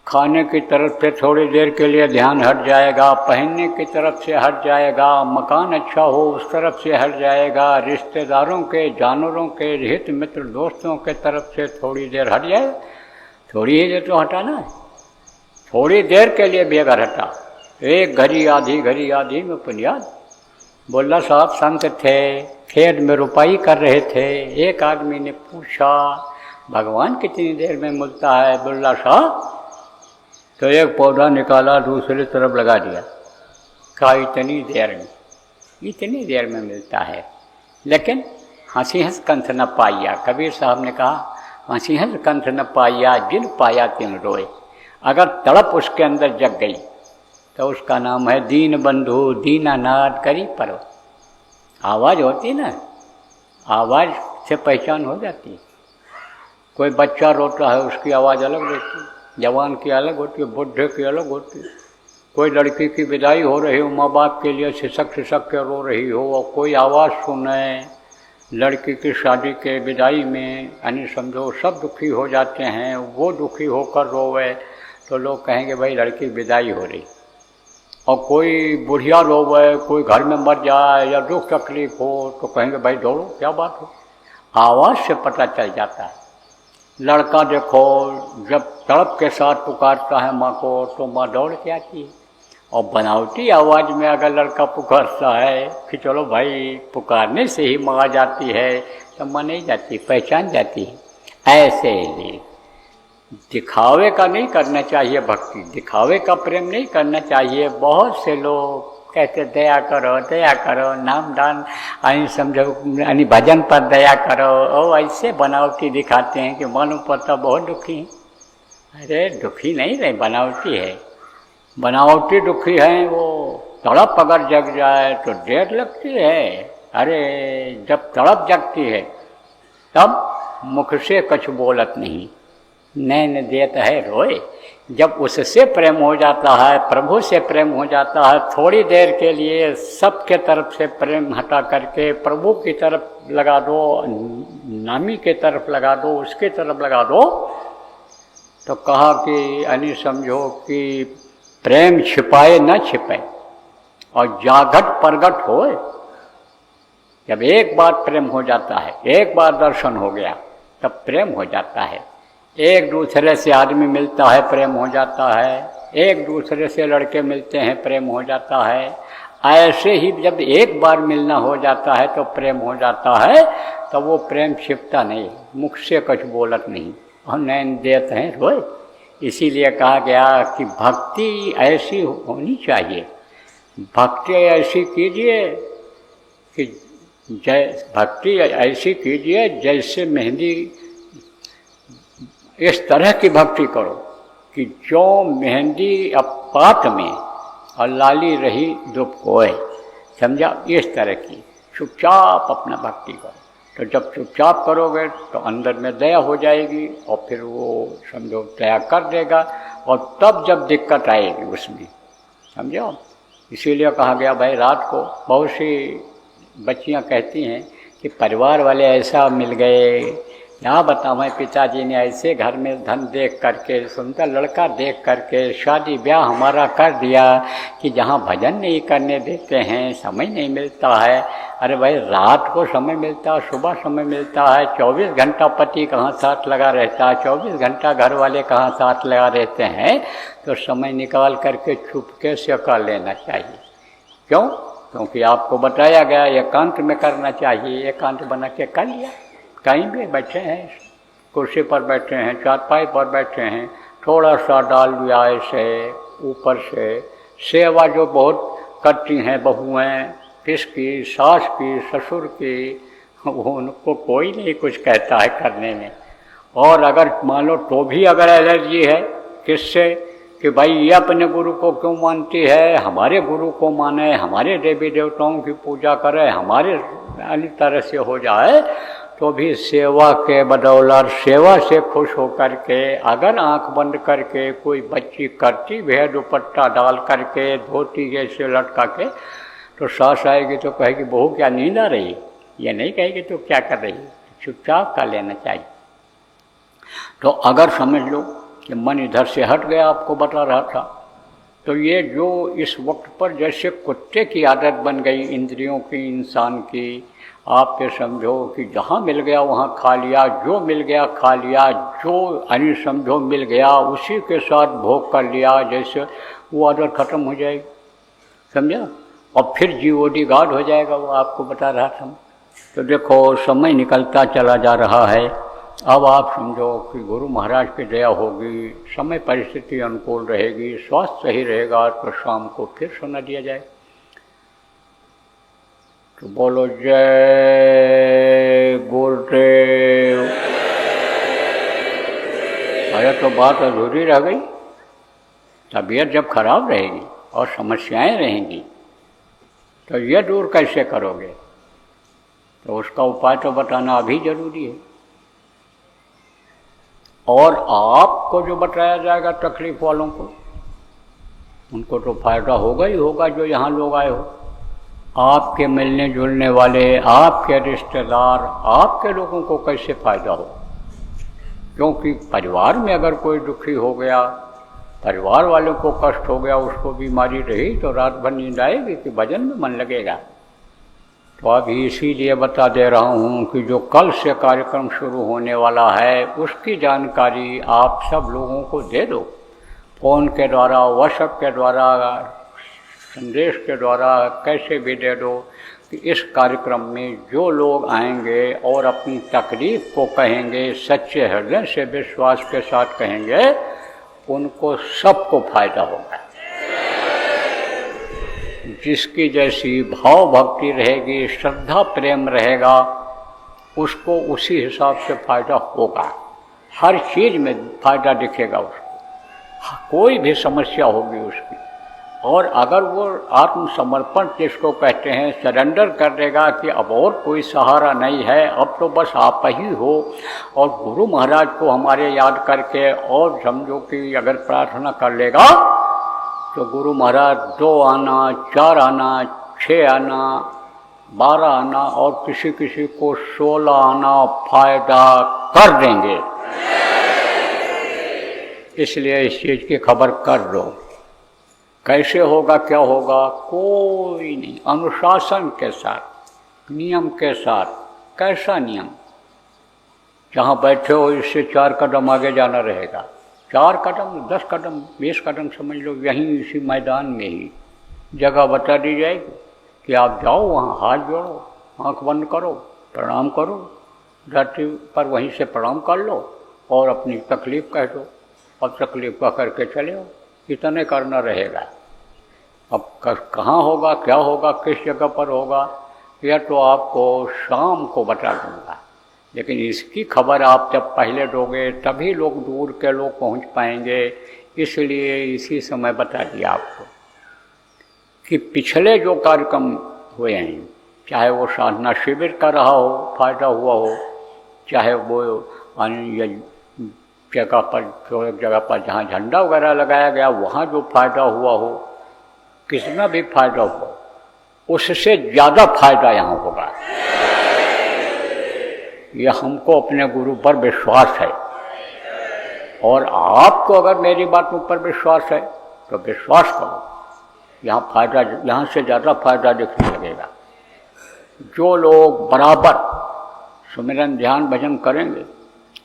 खाने की तरफ से थोड़ी देर के लिए ध्यान हट जाएगा, पहनने की तरफ से हट जाएगा, मकान अच्छा हो उस तरफ से हट जाएगा, रिश्तेदारों के, जानवरों के, हित मित्र दोस्तों के तरफ से थोड़ी देर हट जाए, थोड़ी ही देर तो हटाना है, थोड़ी देर के लिए भी अगर हटा, एक घड़ी आधी में पुनियाद। बोला साहब संत थे, खेत में रुपाई कर रहे थे, एक आदमी ने पूछा भगवान कितनी देर में मिलता है। बोला साहब, तो एक पौधा निकाला दूसरी तरफ लगा दिया, कहा इतनी देर में मिलता है। लेकिन हंसी हंस कंठ न पाया, कबीर साहब ने कहा हंसी हंस कंठ न पाया, जिन पाया तिन रोए। अगर तड़प उसके अंदर जग गई तो उसका नाम है दीन बंधु दीनानाथ करी पर्व। आवाज़ होती ना, आवाज़ से पहचान हो जाती है। कोई बच्चा रोता है उसकी आवाज़ अलग रहती है, जवान की अलग होती है, बुढ़े की अलग होती है। कोई लड़की की विदाई हो रही हो, माँ बाप के लिए सिसक सिसक के रो रही हो, और कोई आवाज़ सुने लड़की की शादी के विदाई में, यानी समझो सब दुखी हो जाते हैं, वो दुखी होकर रोवे तो लोग कहेंगे भाई लड़की विदाई हो रही। और कोई बुढ़िया रोवे, कोई घर में मर जाए या दुख तकलीफ हो तो कहेंगे भाई दौड़ो, क्या बात हो। आवाज़ से पता चल जाता है। लड़का देखो जब तड़प के साथ पुकारता है माँ को तो माँ दौड़ के आती है, और बनावटी आवाज़ में अगर लड़का पुकारता है कि चलो भाई पुकारने से ही माँ आ जाती है तो माँ नहीं जाती, पहचान जाती है। ऐसे ही दिखावे का नहीं करना चाहिए भक्ति, दिखावे का प्रेम नहीं करना चाहिए। बहुत से लोग कहते दया करो, नाम दान यानी समझो यानी भजन पर दया करो, और ऐसे बनावटी दिखाते हैं कि मालूम पड़ता बहुत दुखी है। अरे दुखी नहीं रहे, बनावटी है, बनावटी दुखी है। वो तड़प अगर जग जाए तो देर लगती है। अरे जब तड़प जगती है तब मुख से कछु बोलत नहीं, नैन देत है रोए। जब उससे प्रेम हो जाता है, प्रभु से प्रेम हो जाता है, थोड़ी देर के लिए सबके तरफ से प्रेम हटा करके प्रभु की तरफ लगा दो, नामी के तरफ लगा दो, उसके तरफ लगा दो, तो कहा कि यानी समझो कि प्रेम छिपाए न छिपे और जागट प्रगट होए। जब एक बार प्रेम हो जाता है, एक बार दर्शन हो गया तब प्रेम हो जाता है। एक दूसरे से आदमी मिलता है प्रेम हो जाता है, एक दूसरे से लड़के मिलते हैं प्रेम हो जाता है। ऐसे ही जब एक बार मिलना हो जाता है तो प्रेम हो जाता है, तो वो प्रेम छिपता नहीं, मुख से कुछ बोलत नहीं और नैन देते हैं रोए। इसीलिए कहा गया कि भक्ति ऐसी होनी चाहिए, भक्ति ऐसी कीजिए कि भक्ति ऐसी कीजिए जैसे मेहंदी, इस तरह की भक्ति करो कि जो मेहंदी पात में और लाली रही दुप कोय, समझा। इस तरह की चुपचाप अपना भक्ति करो। तो जब चुपचाप करोगे तो अंदर में दया हो जाएगी और फिर वो समझो दया कर देगा, और तब जब दिक्कत आएगी उसमें, समझो। इसीलिए कहा गया भाई रात को बहुत सी बच्चियां कहती हैं कि परिवार वाले ऐसा मिल गए, क्या बताऊँ, पिताजी ने ऐसे घर में धन देख करके, सुंदर लड़का देख करके शादी ब्याह हमारा कर दिया कि जहाँ भजन नहीं करने देते हैं, समय नहीं मिलता है। अरे भाई रात को समय मिलता है, सुबह समय मिलता है, 24 घंटा पति कहाँ साथ लगा रहता है, 24 घंटा घर वाले कहाँ साथ लगा रहते हैं, तो समय निकाल करके चुपके से कर लेना चाहिए। क्यों? क्योंकि आपको बताया गया एकांत में करना चाहिए, एकांत बना के कर लिया। कहीं भी बैठे हैं, कुर्सी पर बैठे हैं, चारपाई पर बैठे हैं, थोड़ा सा डाल दिया ऐसे ऊपर से। सेवा जो बहुत करती हैं बहुएँ, किसकी, सास की, ससुर की, उनको कोई नहीं कुछ कहता है करने में। और अगर मान लो तो भी अगर एलर्जी है किससे कि भाई ये अपने गुरु को क्यों मानती है, हमारे गुरु को माने, हमारे देवी देवताओं की पूजा करे, हमारे अन्य तरह से हो जाए, तो भी सेवा के बदौलत, सेवा से खुश होकर के अगर आंख बंद करके कोई बच्ची करती भी है दुपट्टा डाल करके, धोती जैसे लटका के, तो सास आएगी तो कहेगी बहू क्या नींद आ रही, ये नहीं कहेगी तो क्या कर रही, चुपचाप कर लेना चाहिए। तो अगर समझ लो कि मन इधर से हट गया, आपको बता रहा था, तो ये जो इस वक्त पर जैसे कुत्ते की आदत बन गई इंद्रियों की, इंसान की, आप ये समझो कि जहाँ मिल गया वहाँ खा लिया, जो मिल गया खा लिया, जो यानी समझो मिल गया उसी के साथ भोग कर लिया, जैसे वो आदत खत्म हो जाएगी, समझा। और फिर जीओडी गार्ड हो जाएगा, वो आपको बता रहा था। तो देखो समय निकलता चला जा रहा है। अब आप समझो कि गुरु महाराज की दया होगी, समय परिस्थिति अनुकूल रहेगी, स्वास्थ्य सही रहेगा, तो शाम को फिर सुना दिया जाए। तो बोलो जय गुरुदेव। अरे तो बात अधूरी रह गई। तबीयत जब खराब रहेगी और समस्याएं रहेंगी तो ये दूर कैसे करोगे, तो उसका उपाय तो बताना अभी जरूरी है। और आपको जो बताया जाएगा तकलीफ वालों को, उनको तो फायदा होगा ही होगा जो यहाँ लोग आए हो। आपके मिलने जुलने वाले, आपके रिश्तेदार, आपके लोगों को कैसे फायदा हो? क्योंकि परिवार में अगर कोई दुखी हो गया, परिवार वालों को कष्ट हो गया, उसको बीमारी रही तो रात भर नींद आएगी कि भजन में मन लगेगा? तो अभी इसीलिए बता दे रहा हूँ कि जो कल से कार्यक्रम शुरू होने वाला है उसकी जानकारी आप सब लोगों को दे दो, फ़ोन के द्वारा, व्हाट्सएप के द्वारा, संदेश के द्वारा, कैसे भी दे दो कि इस कार्यक्रम में जो लोग आएंगे और अपनी तकलीफ को कहेंगे, सच्चे हृदय से विश्वास के साथ कहेंगे, उनको सबको फायदा होगा। जिसकी जैसी भाव भक्ति रहेगी, श्रद्धा प्रेम रहेगा, उसको उसी हिसाब से फायदा होगा। हर चीज़ में फायदा दिखेगा उसको, कोई भी समस्या होगी उसकी। और अगर वो आत्मसमर्पण जिसको कहते हैं, सरेंडर कर देगा कि अब और कोई सहारा नहीं है, अब तो बस आप ही हो, और गुरु महाराज को हमारे याद करके और समझो कि अगर प्रार्थना कर लेगा तो गुरु महाराज 2 आना, 4 आना, 6 आना, 12 आना और किसी किसी को 16 आना फायदा कर देंगे। इसलिए इस चीज़ की खबर कर लो। कैसे होगा, क्या होगा, कोई नहीं, अनुशासन के साथ, नियम के साथ। कैसा नियम? जहाँ बैठे हो इससे 4 कदम आगे जाना रहेगा। 4 कदम, 10 कदम, 20 कदम समझ लो, यहीं इसी मैदान में ही जगह बता दी जाएगी कि आप जाओ वहाँ, हाथ जोड़ो, आँख बंद करो, प्रणाम करो, धरती पर वहीं से प्रणाम कर लो और अपनी तकलीफ़ कह दो और तकलीफ़ का करके चले हो। इतने करना रहेगा। अब कहाँ होगा, क्या होगा, किस जगह पर होगा, यह तो आपको शाम को बता दूँगा। लेकिन इसकी खबर आप जब पहले दोगे तभी लोग, दूर के लोग पहुँच पाएंगे। इसलिए इसी समय बता दिया आपको कि पिछले जो कार्यक्रम हुए हैं, चाहे वो साधना शिविर का रहा हो, फायदा हुआ हो, चाहे वो अन्य जगह पर, जो जगह पर जहाँ झंडा वगैरह लगाया गया वहाँ जो फायदा हुआ हो, कितना भी फायदा हुआ, उससे ज़्यादा फायदा यहाँ होगा। यह हमको अपने गुरु पर विश्वास है। और आपको अगर मेरी बातों पर विश्वास है तो विश्वास करो, यहाँ फायदा, यहाँ से ज़्यादा फायदा दिखने लगेगा। जो लोग बराबर सुमिरन ध्यान भजन करेंगे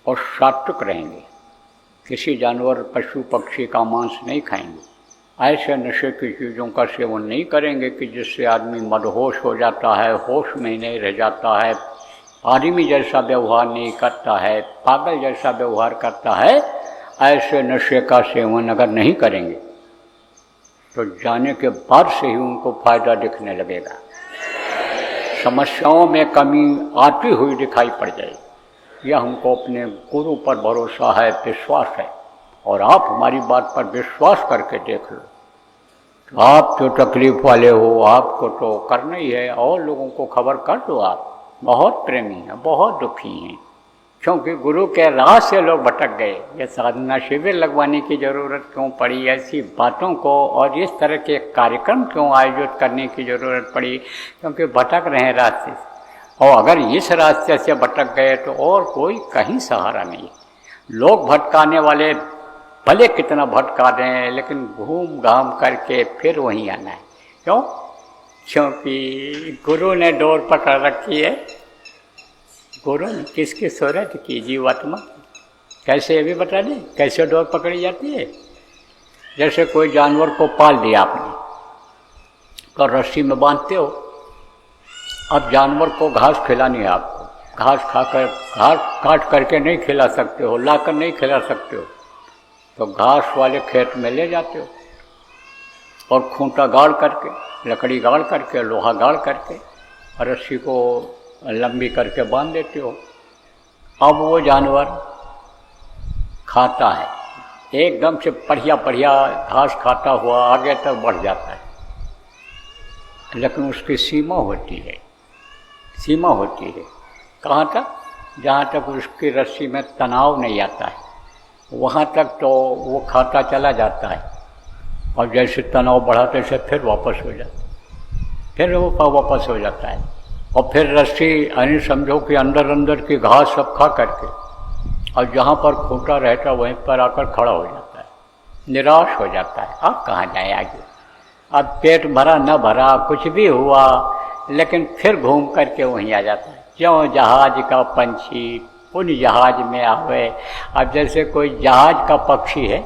और सात्विक रहेंगे, किसी जानवर, पशु, पक्षी का मांस नहीं खाएंगे, ऐसे नशे की चीज़ों का सेवन नहीं करेंगे कि जिससे आदमी मदहोश हो जाता है, होश में नहीं रह जाता है, आदमी जैसा व्यवहार नहीं करता है, पागल जैसा व्यवहार करता है, ऐसे नशे का सेवन अगर नहीं करेंगे तो जाने के बाद से ही उनको फायदा दिखने लगेगा। समस्याओं में कमी आती हुई दिखाई पड़ जाएगी। यह हमको अपने गुरु पर भरोसा है, विश्वास है। और आप हमारी बात पर विश्वास करके देख लो। तो आप जो तकलीफ वाले हो, आपको तो करना ही है, और लोगों को खबर कर दो। आप बहुत प्रेमी हैं, बहुत दुखी हैं, क्योंकि गुरु के राह से लोग भटक गए। ये साधना शिविर लगवाने की ज़रूरत क्यों पड़ी, ऐसी बातों को और इस तरह के कार्यक्रम क्यों आयोजित करने की ज़रूरत पड़ी? क्योंकि भटक रहे हैं रास्ते से। और अगर इस रास्ते से भटक गए तो और कोई कहीं सहारा नहीं। लोग भटकाने वाले भले कितना भटका रहे हैं, लेकिन घूम घाम करके फिर वहीं आना है। क्यों? क्योंकि गुरु ने डोर पकड़ रखी है। गुरु ने किसकी सूरत की? जीवात्मा। कैसे ये भी बता दें, कैसे डोर पकड़ी जाती है? जैसे कोई जानवर को पाल दिया आपने, तो रस्सी में बांधते हो। अब जानवर को घास खिलानी है आपको। घास खाकर, घास काट करके नहीं खिला सकते हो, लाकर नहीं खिला सकते हो, तो घास वाले खेत में ले जाते हो और खूंटा गाड़ करके, लकड़ी गाड़ करके, लोहा गाड़ करके रस्सी को लंबी करके बांध देते हो। अब वो जानवर खाता है, एकदम से बढ़िया बढ़िया घास खाता हुआ आगे तक बढ़ जाता है, लेकिन उसकी सीमा होती है। सीमा होती है कहाँ तक? जहाँ तक उसकी रस्सी में तनाव नहीं आता है, वहाँ तक तो वो खाता चला जाता है, और जैसे तनाव बढ़ा तैसे फिर वापस हो जाता है, फिर वो वापस हो जाता है। और फिर रस्सी यानी समझो कि अंदर अंदर की घास सब खा करके, और जहाँ पर खूंटा रहता वहीं पर आकर खड़ा हो जाता है, निराश हो जाता है। अब कहाँ जाए आगे, अब पेट भरा न भरा कुछ भी हुआ, लेकिन फिर घूम करके वहीं आ जाता है। क्यों? जहाज का पंछी पुण्य जहाज में आवे। अब जैसे कोई जहाज का पक्षी है,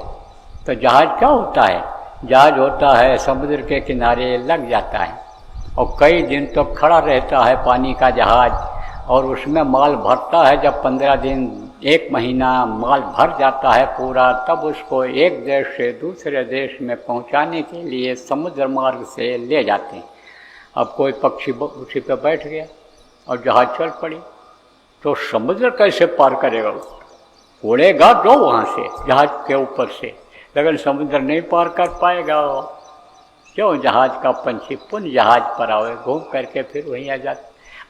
तो जहाज क्या होता है? जहाज होता है समुद्र के किनारे लग जाता है, और कई दिन तो खड़ा रहता है पानी का जहाज, और उसमें माल भरता है। जब 15 दिन 1 महीना माल भर जाता है पूरा, तब उसको एक देश से दूसरे देश में पहुंचाने के लिए समुद्र मार्ग से ले जाते हैं। अब कोई पक्षी उसी पे बैठ गया और जहाज चल पड़ी, तो समुद्र कैसे पार करेगा? उड़ेगा तो वहाँ से जहाज के ऊपर से, लेकिन समुद्र नहीं पार कर पाएगा। क्यों? जहाज का पंछी पुण्य जहाज पर आवे, घूम करके फिर वहीं आ जाता।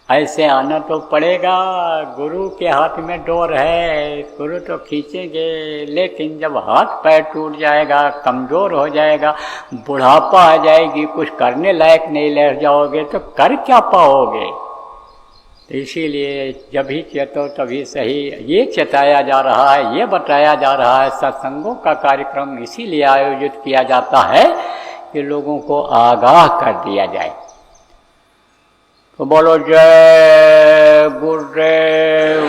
ऐसे आना तो पड़ेगा। गुरु के हाथ में डोर है, गुरु तो खींचेंगे, लेकिन जब हाथ पैर टूट जाएगा, कमज़ोर हो जाएगा, बुढ़ापा आ जाएगी, कुछ करने लायक नहीं रह जाओगे, तो कर क्या पाओगे? तो इसीलिए जब ही चेतो तभी सही, ये चेताया जा रहा है, ये बताया जा रहा है। सत्संगों का कार्यक्रम इसीलिए आयोजित किया जाता है कि लोगों को आगाह कर दिया जाए। तो बोलो जय गुरुदेव।